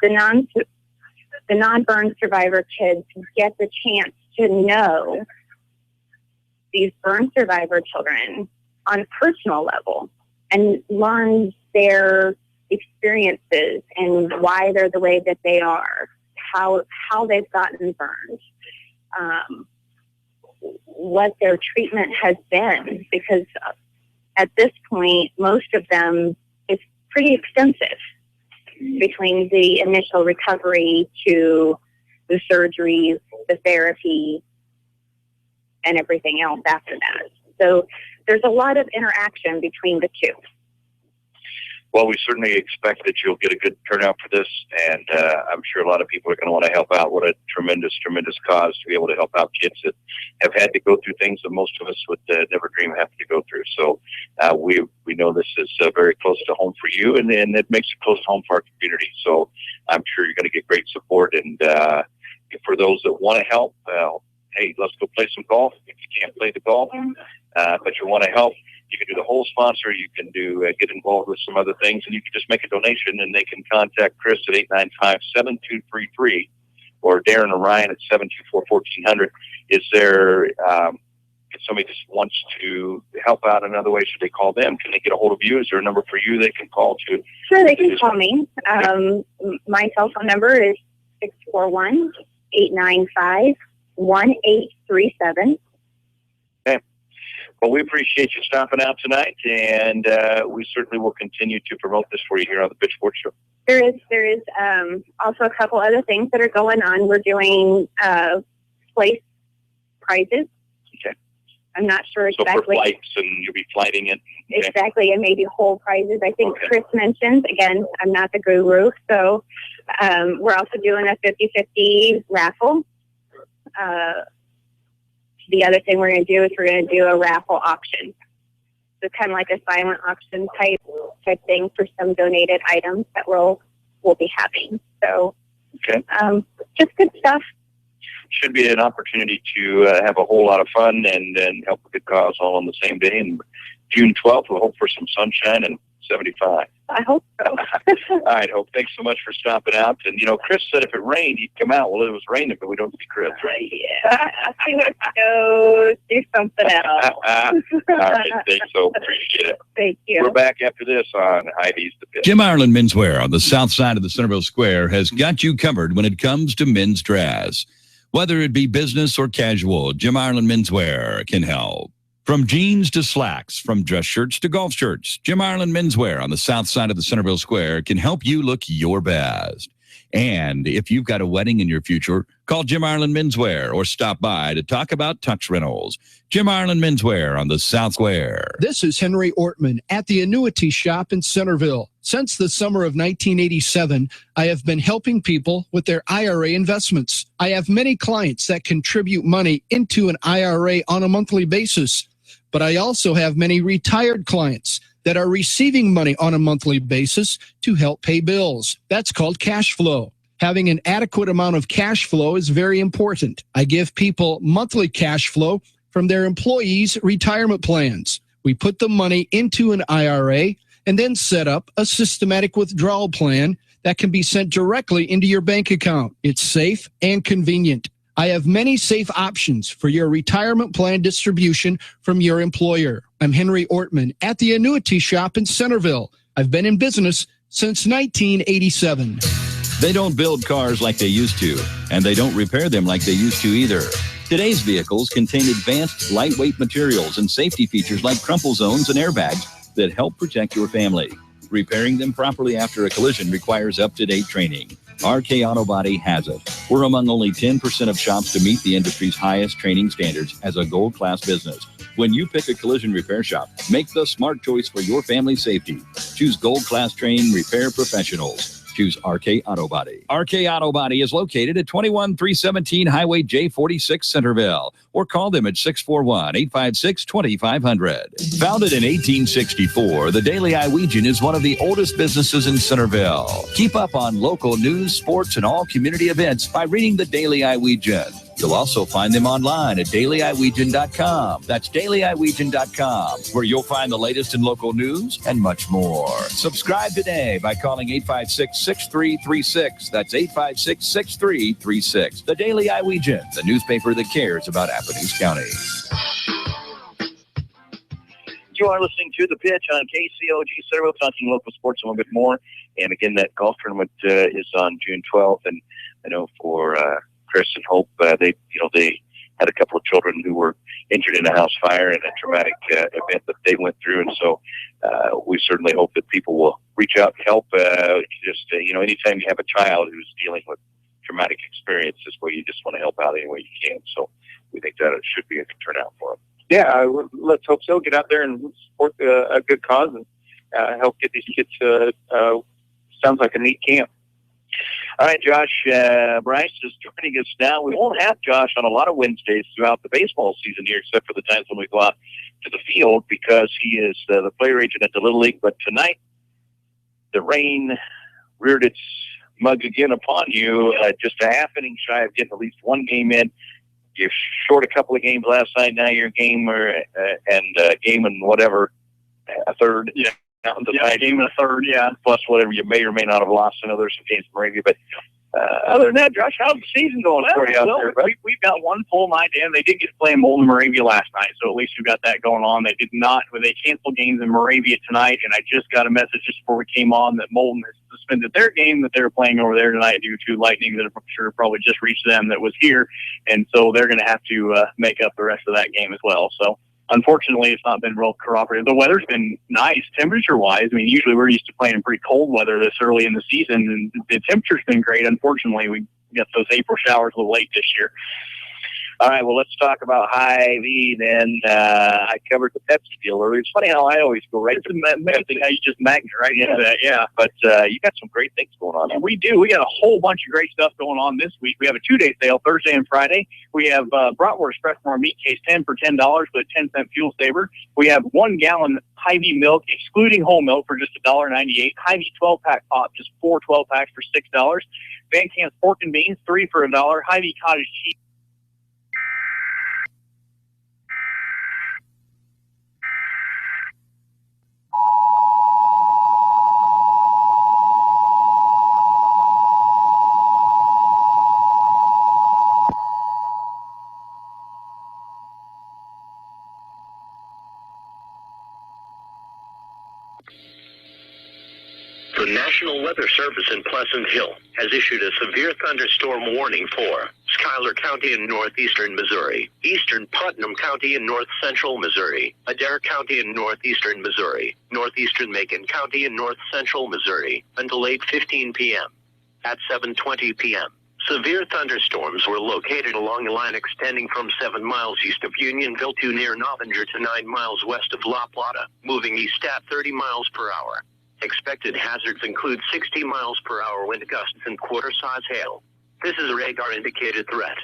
the non-burn survivor kids get the chance to know these burn survivor children on a personal level and learn their experiences and why they're the way that they are, how they've gotten burned, what their treatment has been, because at this point, most of them, it's pretty extensive between the initial recovery to the surgeries, the therapy, and everything else after that. So there's a lot of interaction between the two. Well, we certainly expect that you'll get a good turnout for this, and I'm sure a lot of people are going to want to help out. What a tremendous, tremendous cause to be able to help out kids that have had to go through things that most of us would never dream of having to go through. So we know this is very close to home for you, and it makes it close to home for our community. So I'm sure you're going to get great support. And for those that want to help, hey, let's go play some golf. If you can't play the golf, but you want to help, you can do the whole sponsor. You can do get involved with some other things, and you can just make a donation, and they can contact Chris at 895-7233 or Darren or Ryan at 724-1400. Is there, if somebody just wants to help out another way, should they call them? Can they get a hold of you? Is there a number for you they can call to? Sure, they can call me. My cell phone number is 641-895-1837. Okay. Well, we appreciate you stopping out tonight, and we certainly will continue to promote this for you here on the Pitchfork Show. There is also a couple other things that are going on. We're doing place prizes. Okay. I'm not sure exactly. So for flights, and you'll be flighting it. Okay. Exactly, and maybe whole prizes. I think Chris mentioned, again, I'm not the guru, so we're also doing a 50-50 raffle. The other thing we're going to do is we're going to do a raffle auction. So kind of like a silent auction type thing for some donated items that we'll be having. So, okay. Just good stuff. Should be an opportunity to have a whole lot of fun and help a good cause all on the same day. And June 12th, we'll hope for some sunshine and 75. I hope so. All right, Hope. Thanks so much for stopping out. And, Chris said if it rained, he'd come out. Well, it was raining, but we don't see Chris. Right? Yeah. I would go do something else. All right, thanks, so appreciate it. Thank you. We're back after this on Hy-Vee's The Pit. Jim Ireland Menswear on the south side of the Centerville Square has got you covered when it comes to men's dress. Whether it be business or casual, Jim Ireland Menswear can help. From jeans to slacks, from dress shirts to golf shirts, Jim Ireland Menswear on the south side of the Centerville Square can help you look your best. And if you've got a wedding in your future, call Jim Ireland Menswear or stop by to talk about tux rentals. Jim Ireland Menswear on the South Square. This is Henry Ortman at the Annuity Shop in Centerville. Since the summer of 1987, I have been helping people with their IRA investments. I have many clients that contribute money into an IRA on a monthly basis, but I also have many retired clients that are receiving money on a monthly basis to help pay bills. That's called cash flow. Having an adequate amount of cash flow is very important. I give people monthly cash flow from their employees' retirement plans. We put the money into an IRA and then set up a systematic withdrawal plan that can be sent directly into your bank account. It's safe and convenient. I have many safe options for your retirement plan distribution from your employer. I'm Henry Ortman at the Annuity Shop in Centerville. I've been in business since 1987. They don't build cars like they used to, and they don't repair them like they used to either. Today's vehicles contain advanced, lightweight materials and safety features like crumple zones and airbags that help protect your family. Repairing them properly after a collision requires up-to-date training. RK Auto Body has it. We're among only 10% of shops to meet the industry's highest training standards as a gold-class business. When you pick a collision repair shop, make the smart choice for your family's safety. Choose gold-class trained repair professionals. Choose RK Auto Body. RK Auto Body is located at 21317 Highway J46 Centerville, or call them at 641-856-2500. Founded in 1864, the Daily Iowegian is one of the oldest businesses in Centerville. Keep up on local news, sports, and all community events by reading the Daily Iowegian. You'll also find them online at dailyiwegian.com. That's dailyiwegian.com, where you'll find the latest in local news and much more. Subscribe today by calling 856-6336. That's 856-6336. The Daily Iowegian, the newspaper that cares about Appalachia County. You are listening to The Pitch on KCOG Centerville, talking local sports a little bit more. And again, that golf tournament is on June 12th. And I know for Chris and Hope, they had a couple of children who were injured in a house fire and a traumatic event that they went through. And so we certainly hope that people will reach out and help. Anytime you have a child who's dealing with traumatic experiences, where you just want to help out any way you can. So we think that it should be a good turnout for them. Yeah, let's hope so. Get out there and support a good cause and help get these kids. Sounds like a neat camp. All right, Josh Bryce is joining us now. We won't have Josh on a lot of Wednesdays throughout the baseball season here, except for the times when we go out to the field, because he is the player agent at the Little League. But tonight, the rain reared its mug again upon you, just a half inning shy of getting at least one game in. You're short a couple of games last night. Now you're game and whatever, a third. Yeah. Game and a third, yeah. Plus whatever you may or may not have lost. I know there's some games in Moravia, but other than that, Josh, how's the season going for you out there? We've got one full night in. They did get to play in Moulton, Moravia last night, so at least we've got that going on. They canceled games in Moravia tonight, and I just got a message just before we came on that Moulton has suspended their game that they were playing over there tonight due to lightning that I'm sure probably just reached them that was here, and so they're going to have to make up the rest of that game as well. So unfortunately, it's not been real cooperative. The weather's been nice temperature-wise. I mean, usually we're used to playing in pretty cold weather this early in the season, and the temperature's been great. Unfortunately, we got those April showers a little late this year. All right, well, let's talk about Hy-Vee then. I covered the Pepsi deal earlier. It's funny how I always go right to Pepsi, how you just magnet right into that, yeah. But you got some great things going on. We do. We got a whole bunch of great stuff going on this week. We have a 2-day sale, Thursday and Friday. We have Bratwurst Freshmore Meat Case 10 for $10 with a 10-cent fuel saver. We have 1 gallon Hy-Vee milk, excluding whole milk, for just $1.98. Hy-Vee 12-pack pop, just 4 12-packs for $6. Van Camp's pork and beans, 3 for $1. Hy-Vee cottage cheese. The National Weather Service in Pleasant Hill has issued a severe thunderstorm warning for Schuyler County in northeastern Missouri, eastern Putnam County in north central Missouri, Adair County in northeastern Missouri, northeastern Macon County in north central Missouri, until 8:15 p.m. At 7:20 p.m., severe thunderstorms were located along a line extending from 7 miles east of Unionville to near Novinger to 9 miles west of La Plata, moving east at 30 miles per hour. Expected hazards include 60 miles per hour wind gusts and quarter-size hail. This is a radar-indicated threat.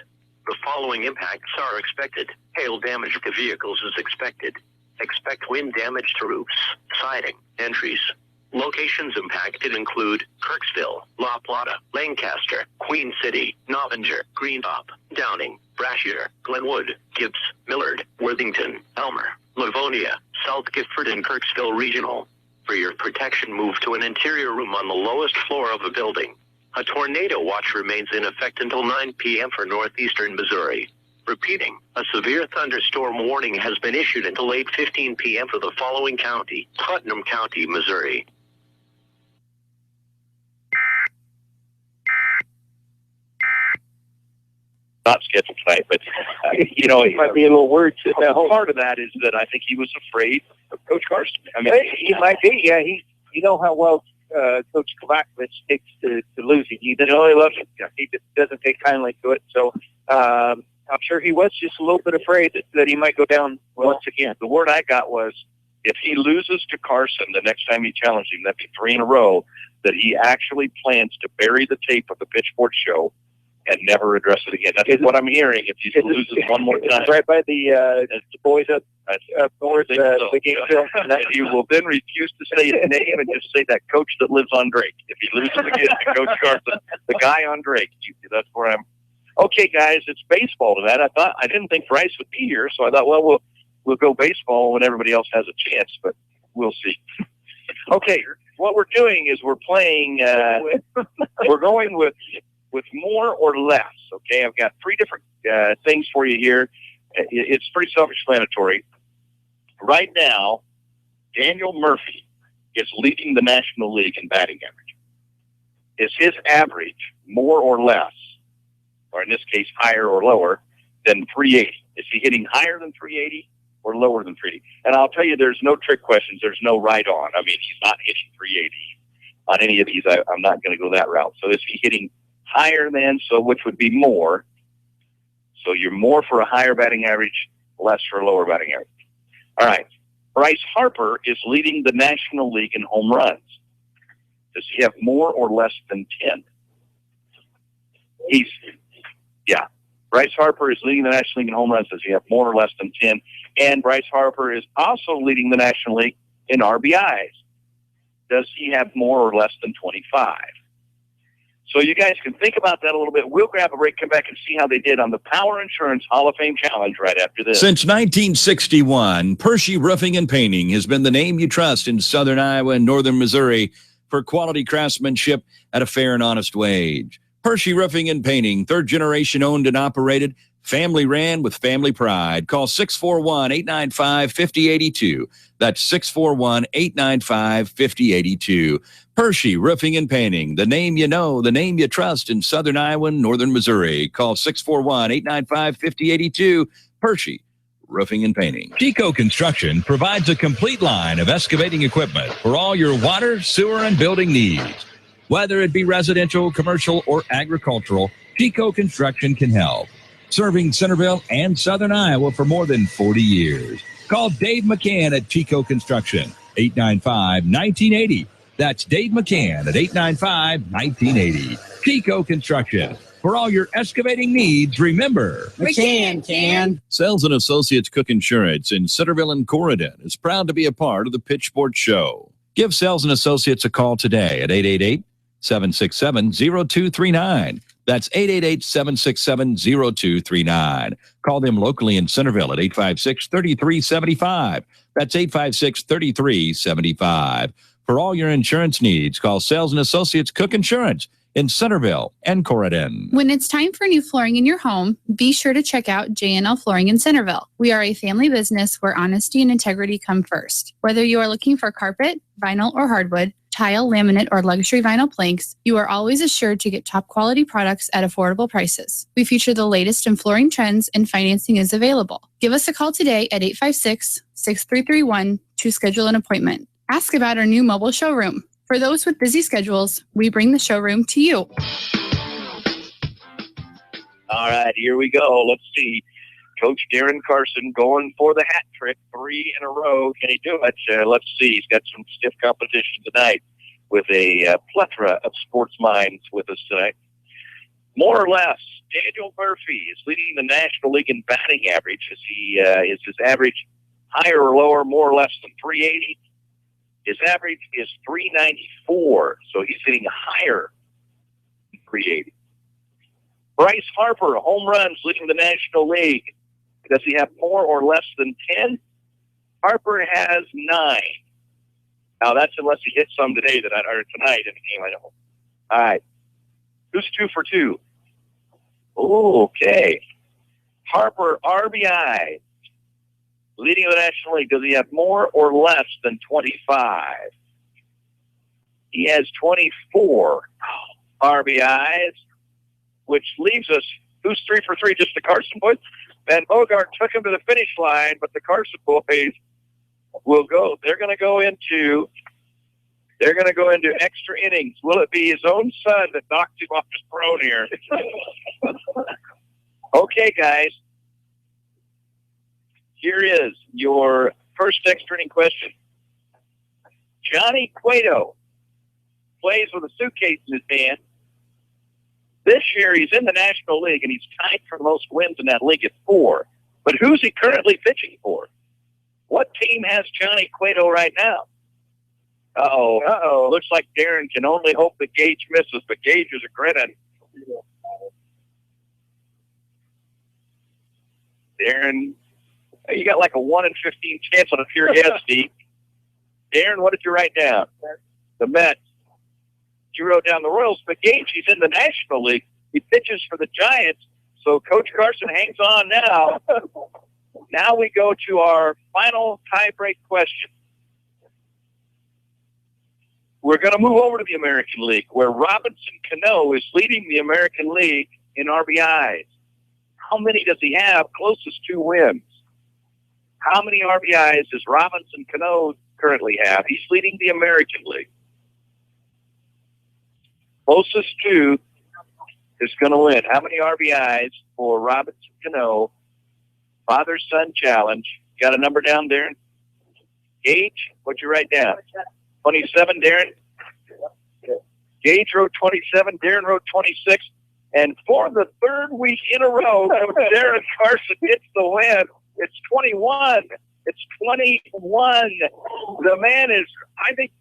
The following impacts are expected. Hail damage to vehicles is expected. Expect wind damage to roofs, siding, entries. Locations impacted include Kirksville, La Plata, Lancaster, Queen City, Novinger, Greentop, Downing, Brashear, Glenwood, Gibbs, Millard, Worthington, Elmer, Livonia, South Gifford, and Kirksville Regional. For your protection, move to an interior room on the lowest floor of a building. A tornado watch remains in effect until 9 p.m. for northeastern Missouri. Repeating, a severe thunderstorm warning has been issued until 8:15 p.m. for the following county: Putnam County, Missouri. Not scheduled tonight, but He might be a little worried. Part of that is that I think he was afraid of Coach Carson. I mean, He might be. Yeah, you know how well Coach Kovacevic takes to losing. He really loves it. He just doesn't take kindly to it. So I'm sure he was just a little bit afraid that he might go down once again. The word I got was if he loses to Carson the next time he challenges him, that'd be 3 in a row, that he actually plans to bury the tape of the Pitchfork Show and never address it again. That's what I'm hearing. If he loses one more time, right by the boys up north, the game film. And he will then refuse to say his name and just say that coach that lives on Drake. If he loses again to Coach Carson, the guy on Drake. That's where I'm. Okay, guys, it's baseball tonight. I didn't think Bryce would be here, so I thought, well, we'll go baseball when everybody else has a chance, but we'll see. Okay, what we're doing is we're playing. We're going with more or less. Okay, I've got 3 different things for you here. It's pretty self-explanatory. Right now, Daniel Murphy is leading the National League in batting average. Is his average more or less, or in this case, higher or lower than 380? Is he hitting higher than 380 or lower than 380? And I'll tell you, there's no trick questions. There's no right on. I mean, he's not hitting 380 on any of these. I'm not going to go that route. So is he hitting higher than, so which would be more? So you're more for a higher batting average, less for a lower batting average. All right. Bryce Harper is leading the National League in home runs. Does he have more or less than 10? Bryce Harper is leading the National League in home runs. Does he have more or less than 10? And Bryce Harper is also leading the National League in RBIs. Does he have more or less than 25? So you guys can think about that a little bit. We'll grab a break, come back and see how they did on the Power Insurance Hall of Fame Challenge right after this. Since 1961, Pershey Roofing and Painting has been the name you trust in southern Iowa and northern Missouri for quality craftsmanship at a fair and honest wage. Pershey Roofing and Painting, 3rd generation owned and operated, family ran with family pride. Call 641-895-5082. That's 641-895-5082. Pershey Roofing and Painting, the name you know, the name you trust in southern Iowa and northern Missouri. Call 641-895-5082. Pershey Roofing and Painting. Chico Construction provides a complete line of excavating equipment for all your water, sewer, and building needs. Whether it be residential, commercial, or agricultural, Chico Construction can help. Serving Centerville and southern Iowa for more than 40 years. Call Dave McCann at Chico Construction, 895-1980. That's Dave McCann at 895-1980. Chico Construction. For all your excavating needs, remember, McCann can. Sales and Associates Cook Insurance in Centerville and Corridon is proud to be a part of the Pitchfork Show. Give Sales and Associates a call today at 888-767-0239. That's 888-767-0239. Call them locally in Centerville at 856-3375. That's 856-3375. For all your insurance needs, call Sales and Associates Cook Insurance in Centerville and Corridon. When it's time for new flooring in your home, be sure to check out J&L Flooring in Centerville. We are a family business where honesty and integrity come first. Whether you are looking for carpet, vinyl, or hardwood, tile, laminate, or luxury vinyl planks, you are always assured to get top quality products at affordable prices. We feature the latest in flooring trends and financing is available. Give us a call today at 856-6331 to schedule an appointment. Ask about our new mobile showroom. For those with busy schedules, we bring the showroom to you. All right, here we go. Let's see. Coach Darren Carson going for the hat trick, 3 in a row. Can he do it? Let's see. He's got some stiff competition tonight with a plethora of sports minds with us tonight. More or less, Daniel Murphy is leading the National League in batting average. Is his average higher or lower, more or less than 380? His average is 394, so he's hitting higher than 380. Bryce Harper, home runs, leading the National League. Does he have more or less than 10? Harper has 9. Now, that's unless he hits some today or tonight in the game, I know. All right. Who's 2 for 2? Okay. Harper, RBI. Leading the National League, does he have more or less than 25? He has 24 RBIs, which leaves us, who's 3 for 3? Just the Carson boys. Van Bogart took him to the finish line, but the Carson boys will go. They're going to go into extra innings. Will it be his own son that knocked him off his throne here? Okay, guys. Here is your First extra inning question. Johnny Cueto plays with a suitcase in his hand. This year he's in the National League, and he's tied for the most wins in that league at 4. But who's he currently pitching for? What team has Johnny Cueto right now? Uh-oh. Looks like Darren can only hope that Gage misses, but Gage is a grinning. Darren, you got like a 1 in 15 chance on a pure guess, Steve. Darren, what did you write down? The Mets. You wrote down the Royals, but Gage, he's in the National League. He pitches for the Giants, so Coach Carson hangs on now. Now we go to our final tie-break question. We're going to move over to the American League, where Robinson Cano is leading the American League in RBIs. How many does he have closest to wins? How many RBIs does Robinson Cano currently have? He's leading the American League. Closest to is going to win. How many RBIs for Robinson Cano? Father-son challenge. Got a number down, Darren? Gage, what'd you write down? 27, Darren? Gage wrote 27, Darren wrote 26. And for the third week in a row, Darren Carson gets the win. It's 21. It's 21. The man is, I think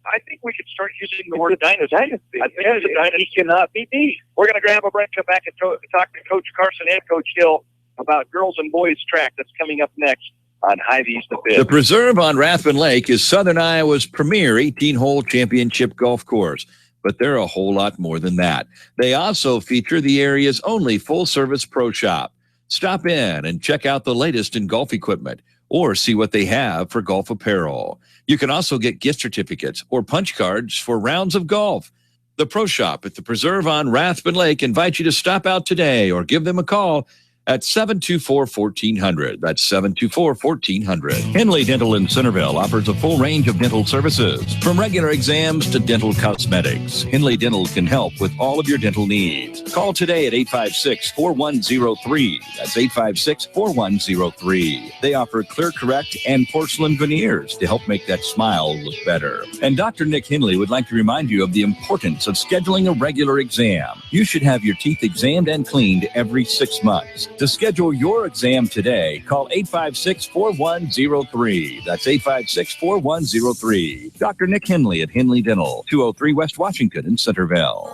we could start using the word dynasty. I think it's a dynasty. He cannot be beat. We're going to grab a break, come back and talk to Coach Carson and Coach Hill about girls and boys track that's coming up next on Hy-Vee's The Biz. The Preserve on Rathbun Lake is Southern Iowa's premier 18-hole championship golf course, but they're a whole lot more than that. They also feature the area's only full-service pro shop. Stop in and check out the latest in golf equipment or see what they have for golf apparel. You can also get gift certificates or punch cards for rounds of golf. The Pro Shop at the Preserve on Rathbun Lake invites you to stop out today or give them a call at 724-1400. That's 724-1400. Henley Dental in Centerville offers a full range of dental services, from regular exams to dental cosmetics. Henley Dental can help with all of your dental needs. Call today at 856-4103. That's 856-4103. They offer Clear Correct and porcelain veneers to help make that smile look better. And Dr. Nick Henley would like to remind you of the importance of scheduling a regular exam. You should have your teeth examined and cleaned every 6 months. To schedule your exam today, call 856-4103. That's 856-4103. Dr. Nick Henley at Henley Dental, 203 West Washington in Centerville.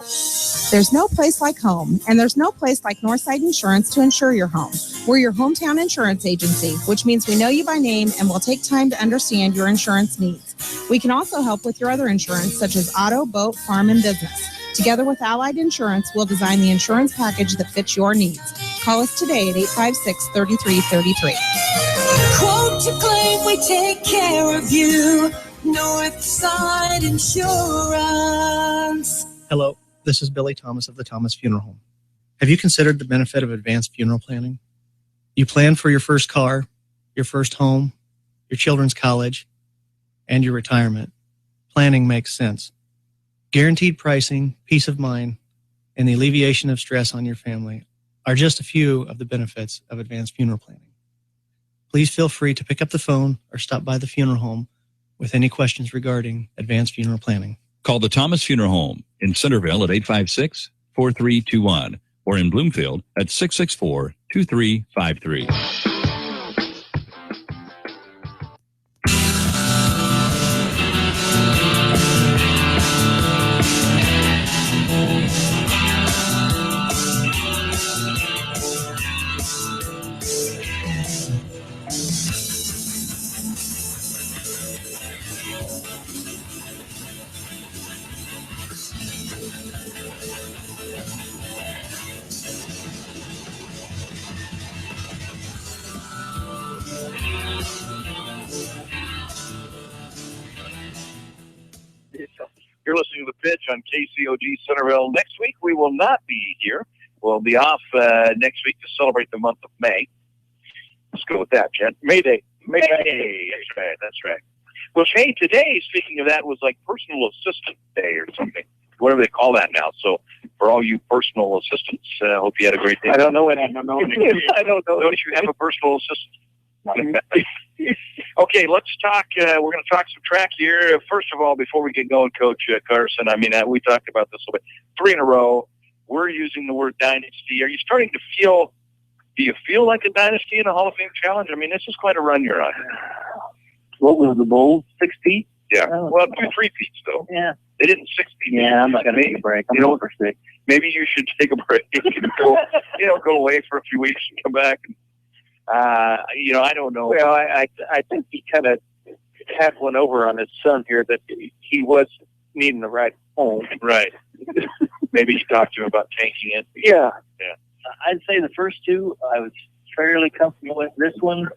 There's no place like home, and there's no place like Northside Insurance to insure your home. We're your hometown insurance agency, which means we know you by name and will take time to understand your insurance needs. We can also help with your other insurance, such as auto, boat, farm, and business. Together with Allied Insurance, we'll design the insurance package that fits your needs. Call us today at 856-3333. Quote to claim, we take care of you. Northside Insurance. Hello, this is Billy Thomas of the Thomas Funeral Home. Have you considered the benefit of advanced funeral planning? You plan for your first car, your first home, your children's college, and your retirement. Planning makes sense. Guaranteed pricing, peace of mind, and the alleviation of stress on your family are just a few of the benefits of advanced funeral planning. Please feel free to pick up the phone or stop by the funeral home with any questions regarding advanced funeral planning. Call the Thomas Funeral Home in Centerville at 856-4321 or in Bloomfield at 664-2353. You're listening to The Pitch on KCOG Centerville. Next week, we will not be here. We'll be off next week to celebrate the month of May. Let's go with that, Jen. May Day. May Day. That's right. Well, hey, today, speaking of that, was like Personal Assistant Day or something. Whatever they call that now. So for all you personal assistants, hope you had a great day. I don't know what I don't know. I don't know. Don't you have a personal assistant? Okay, let's talk. We're going to talk some track here. First of all, before we get going, Coach Carson, I mean, we talked about this a little bit. 3 in a row. We're using the word dynasty. Are you starting to feel, do you feel like a dynasty in a Hall of Fame challenge? I mean, this is quite a run you're on. What was the bowl? 6 feet? Yeah. Oh. Well, 2 3 feet, though. Yeah. They didn't 6 feet. Yeah, I'm not going to take a break. I'm going for 6. Maybe you should take a break and go away for a few weeks and come back. And, I don't know. Well, I think he kind of had one over on his son here that he was needing the ride home. Right. Maybe you talked to him about tanking it. Yeah. Yeah. I'd say the first 2 I was fairly comfortable with. This one,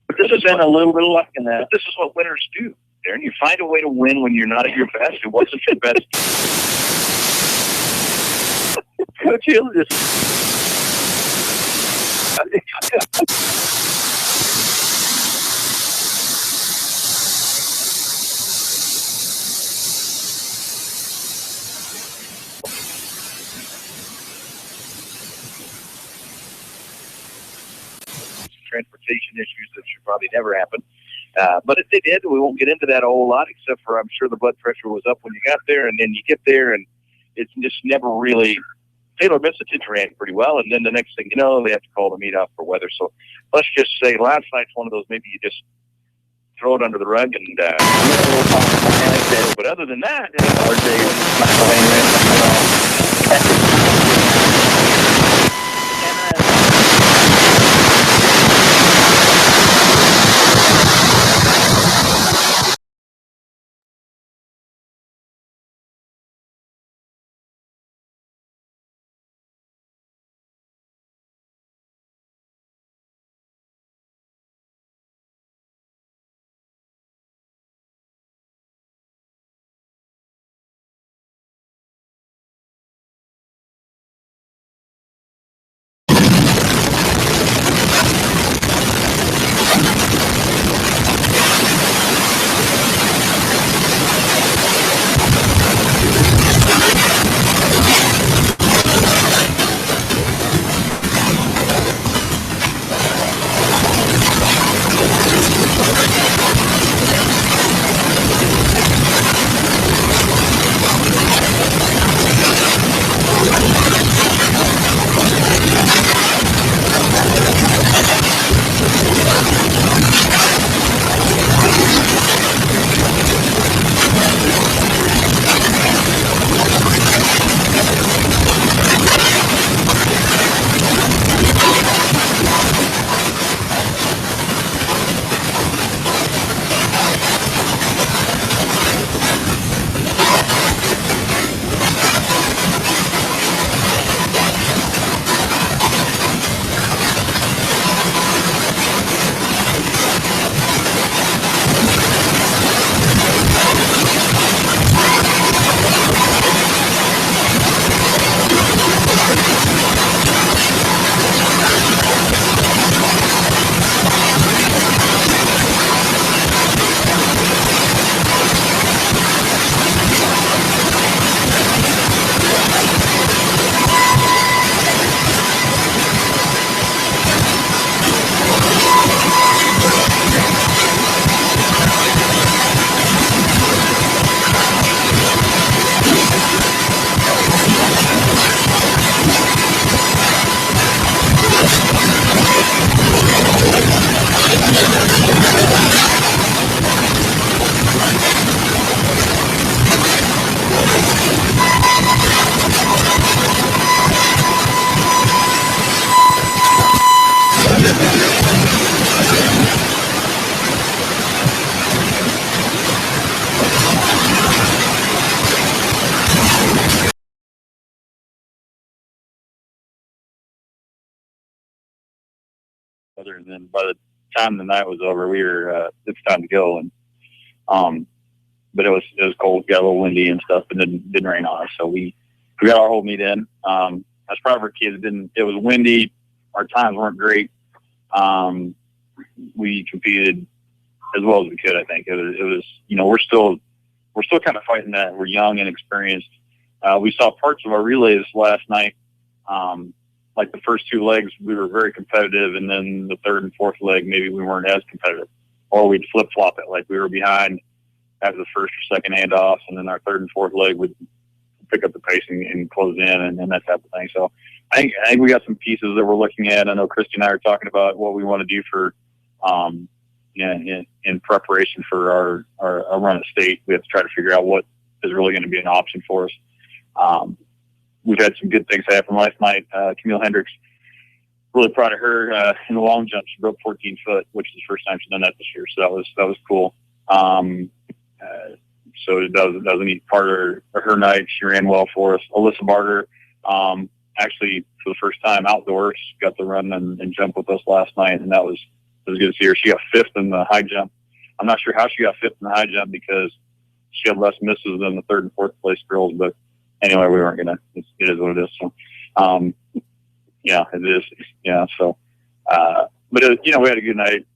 but this has been a little bit of luck in that. But this is what winners do, Darren. You find a way to win when you're not at your best. It wasn't your best. Coach Hill just... Transportation issues that should probably never happen. But if they did, we won't get into that a whole lot, except for I'm sure the blood pressure was up when you got there, and then you get there, and it's just never really... Taylor Mississippi ran pretty well, and then the next thing you know, they have to call the meet off for weather. So let's just say last night's one of those, maybe you just throw it under the rug, and but other than that, other than by the time the night was over, we were it's time to go, and but it was cold, got a little windy and stuff, and didn't rain on us, so we got our whole meet in. As proud of our kids. It was windy. Our times weren't great. We competed as well as we could. I think it was we're still kind of fighting that. We're young and experienced. We saw parts of our relays last night. like the first two legs, we were very competitive, and then the third and fourth leg, maybe we weren't as competitive, or we'd flip flop it. Like we were behind after the first or second handoffs, and then our third and fourth leg would pick up the pace and close in, and that type of thing. So I think we got some pieces that we're looking at. I know Christy and I are talking about what we want to do for, in preparation for our run at state. We have to try to figure out what is really going to be an option for us. We've had some good things happen last night. Camille Hendricks, really proud of her in the long jump. She broke 14 foot, which is the first time she's done that this year. So that was cool. So that was a neat part of her night. She ran well for us. Alyssa Barter, actually for the first time outdoors, got to run and jump with us last night, and it was good to see her. She got fifth in the high jump. I'm not sure how she got fifth in the high jump because she had less misses than the third and fourth place girls, but anyway, we weren't gonna. It is what it is. So, yeah, it is. Yeah. So, but we had a good night.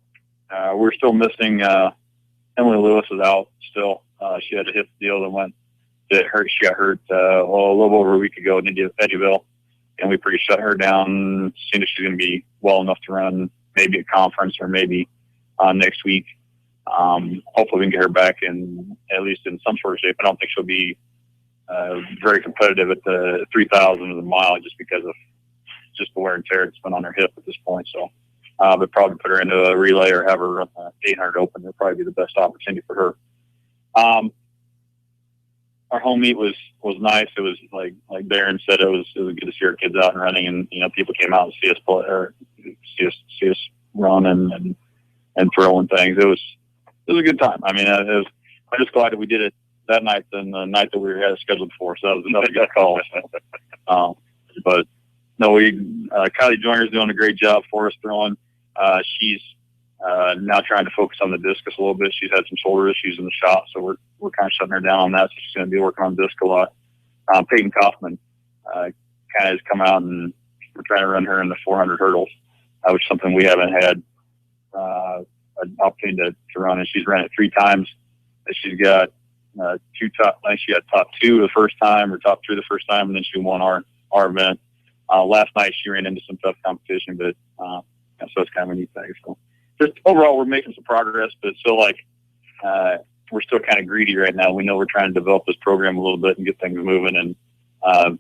We're still missing. Emily Lewis is out still. She had a hip deal that hurt. She got hurt a little over a week ago in Eddyville, and we pretty shut her down. Seeing if she's going to be well enough to run maybe a conference or maybe next week. Hopefully we can get her back at least in some sort of shape. I don't think she'll be very competitive at the 3,000 of the mile just because of just the wear and tear that's been on her hip at this point. So, but probably put her into a relay or have her run 800 open. That'd probably be the best opportunity for her. Our home meet was nice. It was like Darren said, it was good to see our kids out and running, and people came out and see us play or see us run and throw and things. It was a good time. I mean, I'm just glad that we did it that night than the night that we had it scheduled for. So that was another good call. But no, Kylie Joyner's doing a great job for us throwing. She's now trying to focus on the discus a little bit. She's had some shoulder issues in the shot, so we're kind of shutting her down on that. So she's going to be working on disc a lot. Peyton Kaufman kind of has come out, and we're trying to run her in the 400 hurdles, which is something we haven't had an opportunity to run. And she's ran it 3 times. And she's got she got top 2 the first time, or top 3 the first time, and then she won our event. Last night she ran into some tough competition, but so it's kind of a neat thing. So just overall, we're making some progress, but still we're still kind of greedy right now. We know we're trying to develop this program a little bit and get things moving. And I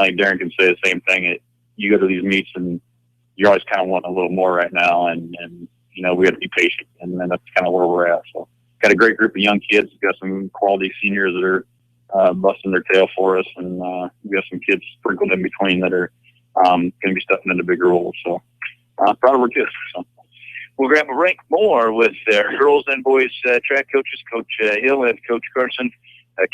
think Darren can say the same thing. You go to these meets and you always kind of want a little more right now, and we have to be patient, and that's kind of where we're at. So got a great group of young kids. We've got some quality seniors that are busting their tail for us, and we've got some kids sprinkled in between that are going to be stepping into bigger roles. So proud of our kids. So. We'll grab a break more with girls and boys track coaches, Coach Hill and Coach Carson,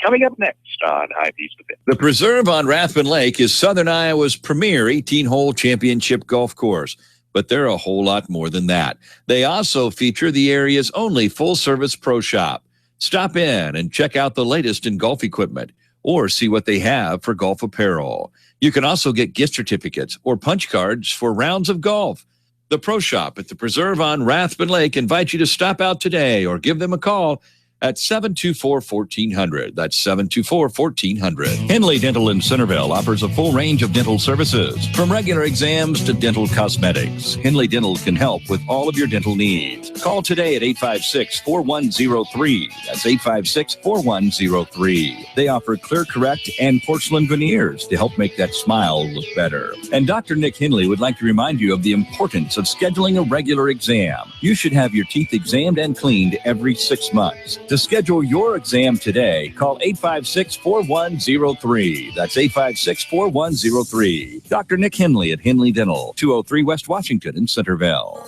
coming up next on Hy-Vee's The Pit. The Preserve on Rathbun Lake is Southern Iowa's premier 18-hole championship golf course, but they're a whole lot more than that. They also feature the area's only full-service pro shop. Stop in and check out the latest in golf equipment, or see what they have for golf apparel. You can also get gift certificates or punch cards for rounds of golf. The Pro Shop at the Preserve on Rathbun Lake invites you to stop out today or give them a call at 724-1400. That's 724-1400. Henley Dental in Centerville offers a full range of dental services, from regular exams to dental cosmetics. Henley Dental can help with all of your dental needs. Call today at 856-4103. That's 856-4103. They offer Clear Correct and porcelain veneers to help make that smile look better. And Dr. Nick Henley would like to remind you of the importance of scheduling a regular exam. You should have your teeth examined and cleaned every 6 months. To schedule your exam today, call 856-4103. That's 856-4103. Dr. Nick Henley at Henley Dental, 203 West Washington in Centerville.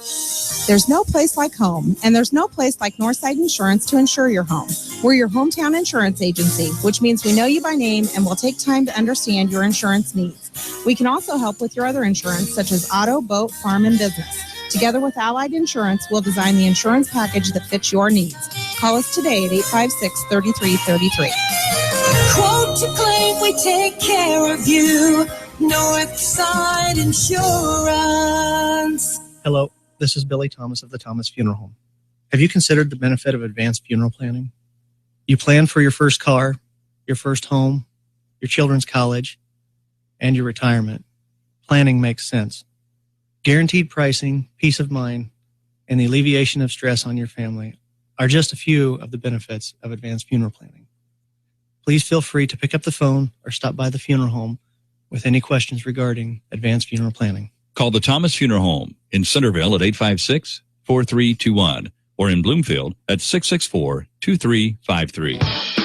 There's no place like home, and there's no place like Northside Insurance to insure your home. We're your hometown insurance agency, which means we know you by name and will take time to understand your insurance needs. We can also help with your other insurance, such as auto, boat, farm, and business. Together with Allied Insurance, we'll design the insurance package that fits your needs. Call us today at 856-3333. Quote to claim, we take care of you. Northside Insurance. Hello, this is Billy Thomas of the Thomas Funeral Home. Have you considered the benefit of advanced funeral planning? You plan for your first car, your first home, your children's college, and your retirement. planning makes sense. Guaranteed pricing, peace of mind, and the alleviation of stress on your family are just a few of the benefits of advanced funeral planning. Please feel free to pick up the phone or stop by the funeral home with any questions regarding advanced funeral planning. Call the Thomas Funeral Home in Centerville at 856-4321 or in Bloomfield at 664-2353.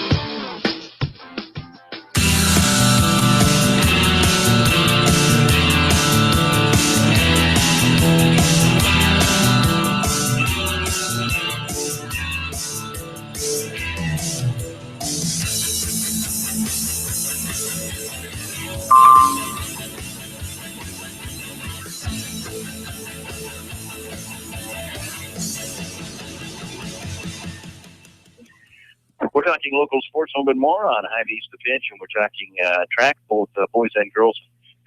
We're talking local sports a little bit more on Hy-Vee's The Pitch, and we're talking track, both boys and girls.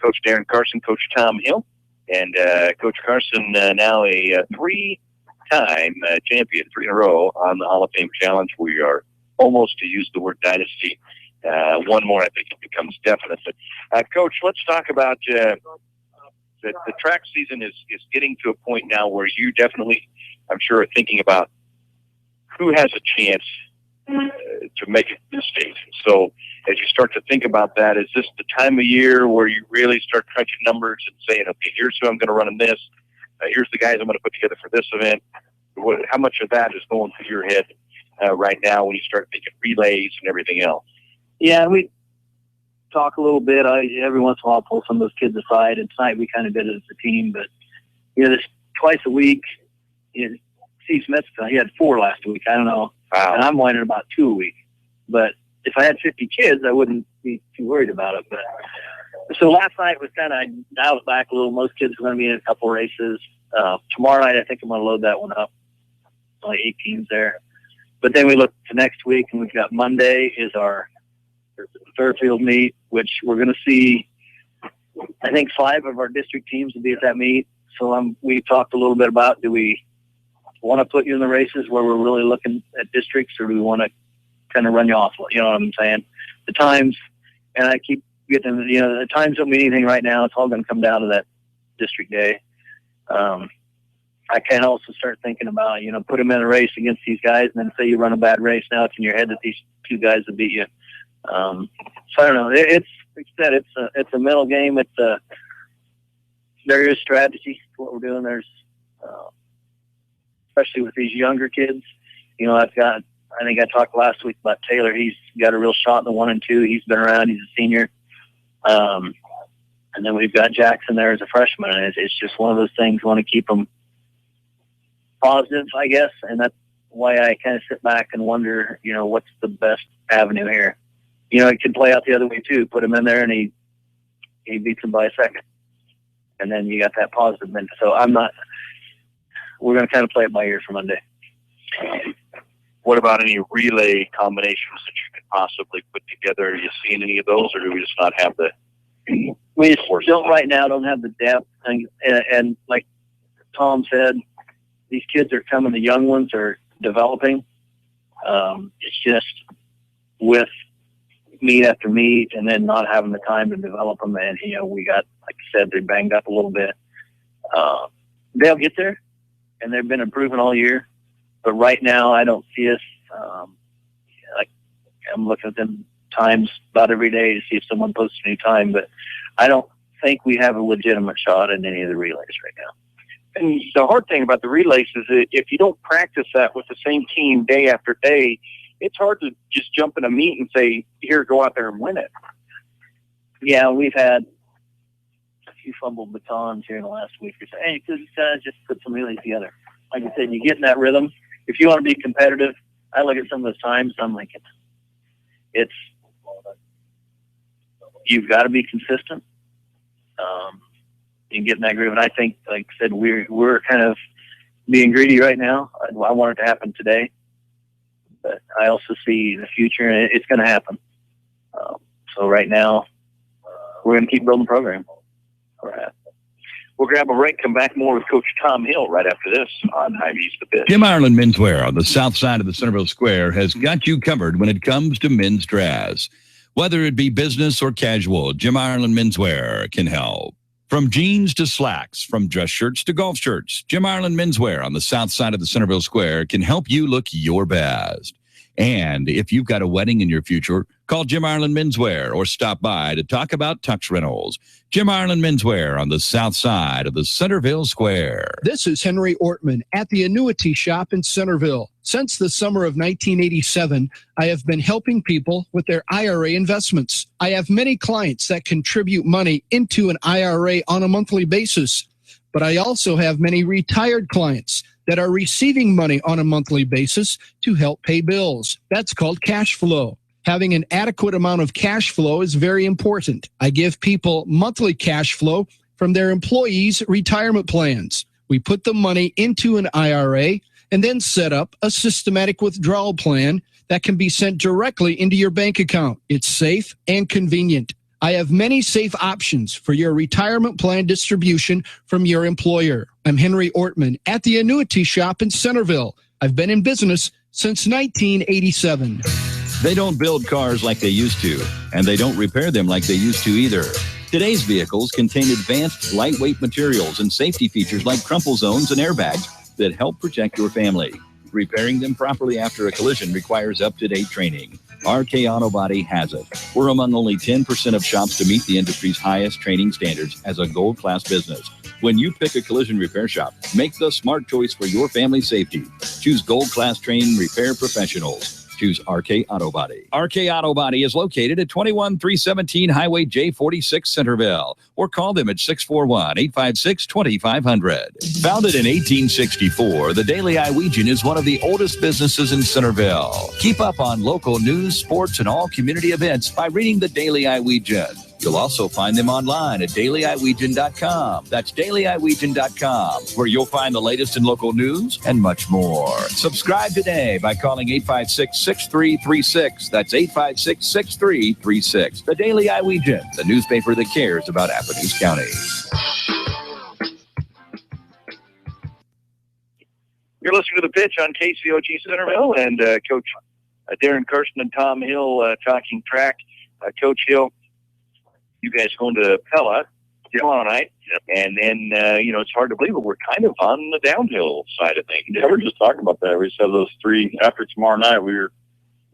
Coach Darren Carson, Coach Tom Hill, and Coach Carson now a three-time champion, 3 in a row on the Hall of Fame Challenge. We are almost, to use the word dynasty. One more, I think it becomes definite. But Coach, let's talk about the track season is getting to a point now where you definitely, I'm sure, are thinking about who has a chance to make it to the state. So as you start to think about that, is this the time of year where you really start crunching numbers and saying, okay, here's who I'm going to run in this, here's the guys I'm going to put together for this event? How much of that is going through your head right now when you start thinking relays and everything else? Yeah, we talk a little bit. Every once in a while I'll pull some of those kids aside, and tonight we kind of did it as a team. But, this twice a week, Steve Smith, he had 4 last week. I don't know. Wow. And I'm whining about 2 a week. But if I had 50 kids, I wouldn't be too worried about it. But so last night was kind of dialed back a little. Most kids are going to be in a couple races. Tomorrow night, I think I'm going to load that one up. Like 8 teams there. But then we look to next week, and we've got Monday is our Fairfield meet, which we're going to see, I think 5 of our district teams will be at that meet. So we talked a little bit about, do we want to put you in the races where we're really looking at districts, or do we want to kind of run you off? You know what I'm saying? The times, and I keep getting, the times don't mean anything right now. It's all going to come down to that district day. I can also start thinking about, put them in a race against these guys, and then say you run a bad race. Now it's in your head that these 2 guys will beat you. So I don't know. It's a mental game. There is strategy to what we're doing. There's, especially with these younger kids. I think I talked last week about Taylor. He's got a real shot in the 1 and 2. He's been around. He's a senior. And then we've got Jackson there as a freshman. And it's just one of those things. We want to keep them positive, I guess. And that's why I kind of sit back and wonder, what's the best avenue here? It could play out the other way too. Put him in there and he beats him by a second. And then you got that positive mentality. So we're going to kind of play it by ear for Monday. What about any relay combinations that you could possibly put together? Are you seeing any of those, or do we just not have the? We don't right now. Don't have the depth, and like Tom said, these kids are coming. The young ones are developing. It's just with meet after meet, and then not having the time to develop them. And we got, like I said, they're banged up a little bit. They'll get there. And they've been improving all year. But right now, I don't see us, I'm looking at them times about every day to see if someone posts a new time. But I don't think we have a legitimate shot in any of the relays right now. And the hard thing about the relays is that if you don't practice that with the same team day after day, it's hard to just jump in a meet and say, here, go out there and win it. Yeah, we've had a few fumbled batons here in the last week or so. Hey, just put some relays together. Like I said, you get in that rhythm. If you want to be competitive, I look at some of those times, I'm like, you've got to be consistent. You get in that groove. And I think, like I said, we're kind of being greedy right now. I want it to happen today. But I also see the future, and it's going to happen. So right now, we're going to keep building the program. All right. We'll grab a break, come back more with Coach Tom Hill right after this on Hy-Vee's The Pitch. Jim Ireland Menswear on the south side of the Centerville Square has got you covered when it comes to men's dress. Whether it be business or casual, Jim Ireland Menswear can help. From jeans to slacks, from dress shirts to golf shirts, Jim Ireland Menswear on the south side of the Centerville Square can help you look your best. And if you've got a wedding in your future, call Jim Ireland Menswear or stop by to talk about tux rentals. Jim Ireland Menswear on the south side of the Centerville Square. This is Henry Ortman at the Annuity Shop in Centerville. Since the summer of 1987, I have been helping people with their IRA investments. I have many clients that contribute money into an IRA on a monthly basis, but I also have many retired clients that are receiving money on a monthly basis to help pay bills. That's called cash flow. Having an adequate amount of cash flow is very important. I give people monthly cash flow from their employees' retirement plans. We put the money into an IRA and then set up a systematic withdrawal plan that can be sent directly into your bank account. It's safe and convenient. I have many safe options for your retirement plan distribution from your employer. I'm Henry Ortman at the Annuity Shop in Centerville. I've been in business since 1987. They don't build cars like they used to, and they don't repair them like they used to either. Today's vehicles contain advanced lightweight materials and safety features like crumple zones and airbags that help protect your family. Repairing them properly after a collision requires up-to-date training. RK Auto Body has it. We're among only 10% of shops to meet the industry's highest training standards as a gold-class business. When you pick a collision repair shop, make the smart choice for your family's safety. Choose gold-class trained repair professionals. Choose RK Auto Body. RK Auto Body is located at 21317 Highway J46 Centerville, or call them at 641-856-2500. Founded in 1864, the Daily Iowegian is one of the oldest businesses in Centerville. Keep up on local news, sports, and all community events by reading the Daily Iowegian. You'll also find them online at dailyiowegian.com. That's dailyiowegian.com, where you'll find the latest in local news and much more. Subscribe today by calling 856-6336. That's 856-6336. The Daily Iowegian, the newspaper that cares about Appanese County. You're listening to The Pitch on KCOG Centerville, and Coach Darren Kirsten and Tom Hill talking track. Coach Hill, you guys going to Pella tomorrow night, and then, it's hard to believe, but we're kind of on the downhill side of things. Yeah, we're just talking about that. We said those three, after tomorrow night,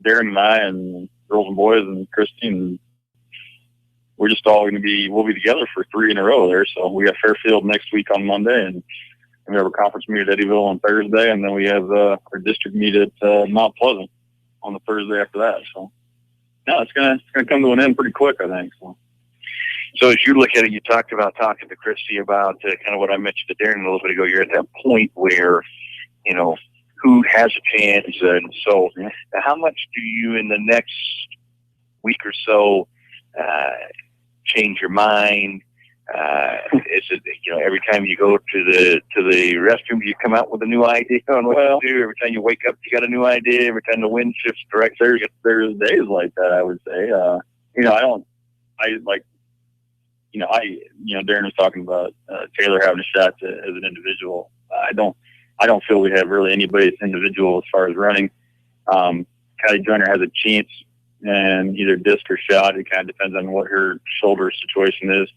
Darren and I and girls and boys and Christine, we're just all we'll be together for 3 in a row there. So we have Fairfield next week on Monday, and we have a conference meet at Eddyville on Thursday, and then we have our district meet at Mount Pleasant on the Thursday after that. So, no, it's gonna come to an end pretty quick, I think. So as you look at it, you talked about talking to Christy about kind of what I mentioned to Darren a little bit ago. You're at that point where, who has a chance. And so how much do you in the next week or so change your mind? Is it, every time you go to the restroom, you come out with a new idea on what to do? Every time you wake up, you got a new idea. Every time the wind shifts direction. There's days like that, I would say. Darren was talking about Taylor having a shot as an individual. I don't feel we have really anybody that's individual as far as running. Kylie Joyner has a chance and either disc or shot. It kind of depends on what her shoulder situation is.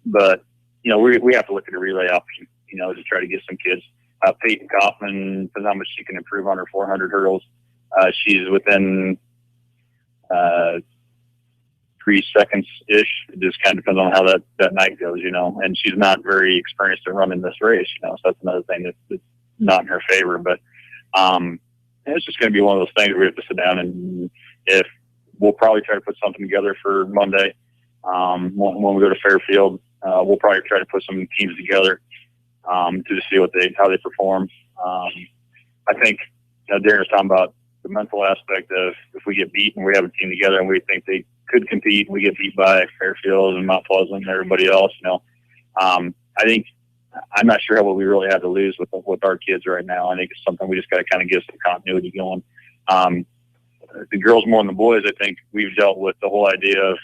But we have to look at a relay option, to try to get some kids. Peyton Kaufman, depends how much she can improve on her 400 hurdles. She's within 3 seconds-ish. It just kind of depends on how that night goes, and she's not very experienced in running this race, so that's another thing that's not in her favor. But it's just going to be one of those things where we have to sit down, and if we'll probably try to put something together for Monday. When we go to Fairfield, we'll probably try to put some teams together to see how they perform. I think Darren was talking about the mental aspect of if we get beat and we have a team together and we think they could compete, and we get beat by Fairfield and Mount Pleasant and everybody else. I think I'm not sure what we really have to lose with our kids right now. I think it's something we just got to kind of get some continuity going. The girls more than the boys, I think we've dealt with the whole idea of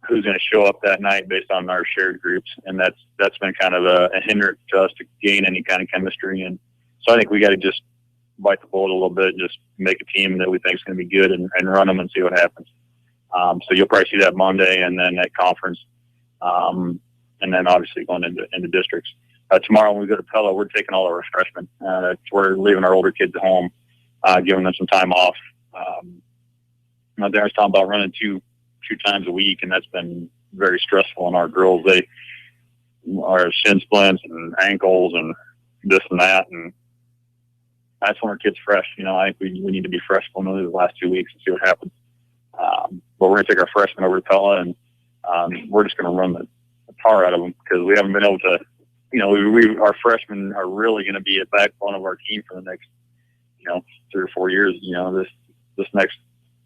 who's going to show up that night based on our shared groups, and that's been kind of a hindrance to us to gain any kind of chemistry. And so I think we got to just bite the bullet a little bit, just make a team that we think is going to be good and run them and see what happens. So you'll probably see that Monday, and then at conference, and then obviously going into districts. Tomorrow when we go to Pella, we're taking all of our freshmen. We're leaving our older kids at home, giving them some time off. Darren's talking about running two times a week, and that's been very stressful on our girls. They are shin splints and ankles and this and that, and I just want our kids fresh. I think we need to be fresh going into the last 2 weeks and see what happens. But we're going to take our freshmen over to Pella, and we're just going to run the tar out of them because we haven't been able to. Our freshmen are really going to be a backbone of our team for the next, 3 or 4 years. This next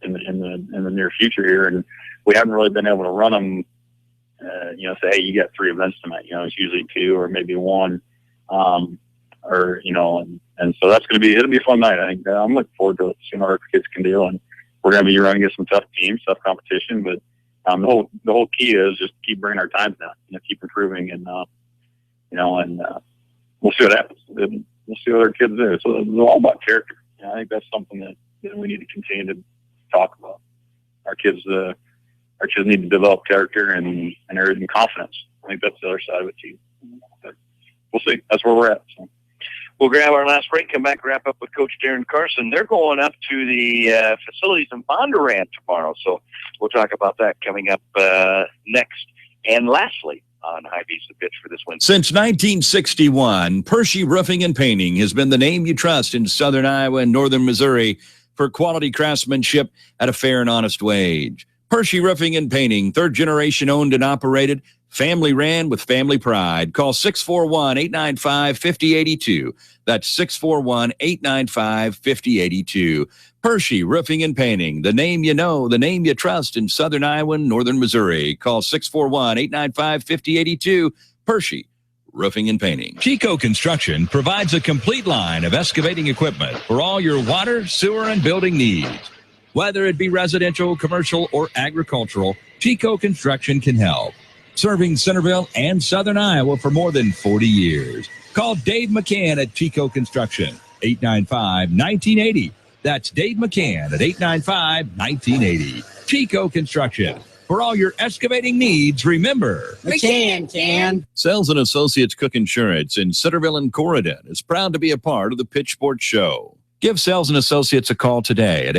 in the near future here, and we haven't really been able to run them. Say, hey, you got 3 events tonight. It's usually 2 or maybe 1, and so that's going to be. It'll be a fun night. I think I'm looking forward to seeing what our kids can do, and we're going to be running against some tough teams, tough competition. But the whole key is just keep bringing our times down. Keep improving, and we'll see what happens. We'll see what our kids do. So it's all about character. I think that's something that we need to continue to talk about. Our kids need to develop character and confidence. I think that's the other side of it too. But we'll see. That's where we're at. So. We'll grab our last break, come back, wrap up with Coach Darren Carson. They're going up to the facilities in Bondurant tomorrow, so we'll talk about that coming up next. And lastly, on Hy-Vee's The Pitch for this Wednesday. Since 1961, Pershey Roofing and Painting has been the name you trust in Southern Iowa and Northern Missouri for quality craftsmanship at a fair and honest wage. Pershey Roofing and Painting, 3rd generation owned and operated, family ran with family pride. Call 641-895-5082. That's 641-895-5082. Pershey Roofing and Painting, the name you know, the name you trust in Southern Iowa and Northern Missouri. Call 641-895-5082. Pershey Roofing and Painting. Chico Construction provides a complete line of excavating equipment for all your water, sewer, and building needs. Whether it be residential, commercial, or agricultural, Chico Construction can help. Serving Centerville and Southern Iowa for more than 40 years. Call Dave McCann at Chico Construction, 895-1980. That's Dave McCann at 895-1980. Chico Construction. For all your excavating needs, remember, McCann can. Sells and Associates Cook Insurance in Centerville and Corridon is proud to be a part of the Pitch Sports Show. Give Sells and Associates a call today at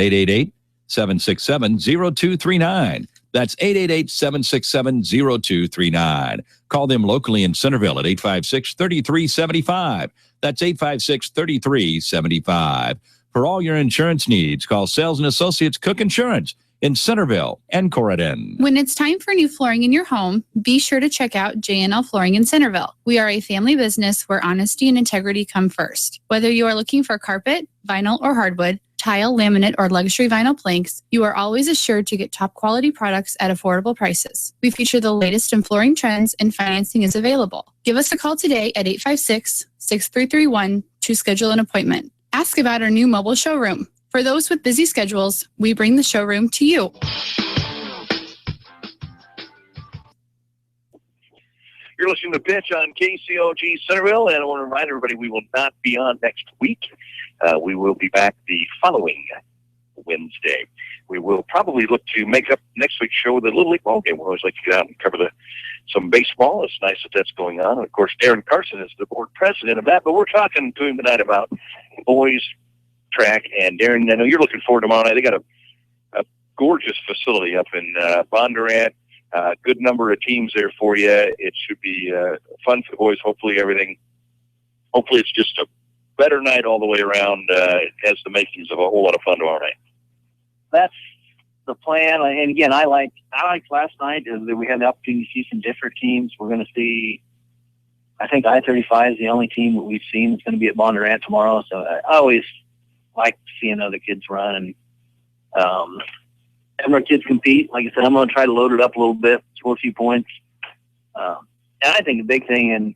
888-767-0239. That's 888-767-0239. Call them locally in Centerville at 856-3375. That's 856-3375. For all your insurance needs, call Sells and Associates Cook Insurance in Centerville and Corridon. When it's time for new flooring in your home, be sure to check out J&L Flooring in Centerville. We are a family business where honesty and integrity come first. Whether you are looking for carpet, vinyl, or hardwood, tile, laminate, or luxury vinyl planks, you are always assured to get top quality products at affordable prices. We feature the latest in flooring trends, and financing is available. Give us a call today at 856-6331 to schedule an appointment. Ask about our new mobile showroom. For those with busy schedules, we bring the showroom to you. You're listening to Pitch on KCOG Centerville, and I want to remind everybody we will not be on next week. We will be back the following Wednesday. We will probably look to make up next week's show with a Little League ball game. We always like to get out and cover some baseball. It's nice that that's going on. And of course, Darren Carson is the board president of that, but we're talking to him tonight about boys track. And Darren, I know you're looking forward to tomorrow night. They got a gorgeous facility up in Bondurant. Good number of teams there for you. It should be fun for the boys. Hopefully it's just a better night all the way around. It has the makings of a whole lot of fun tomorrow night. That's the plan. And again, I liked last night is that we had the opportunity to see some different teams. We're going to see, I think I-35 is the only team that we've seen that's going to be at Bondurant tomorrow. So I always like seeing other kids run and having our kids compete. Like I said, I'm going to try to load it up a little bit, score a few points. And I think the big thing, and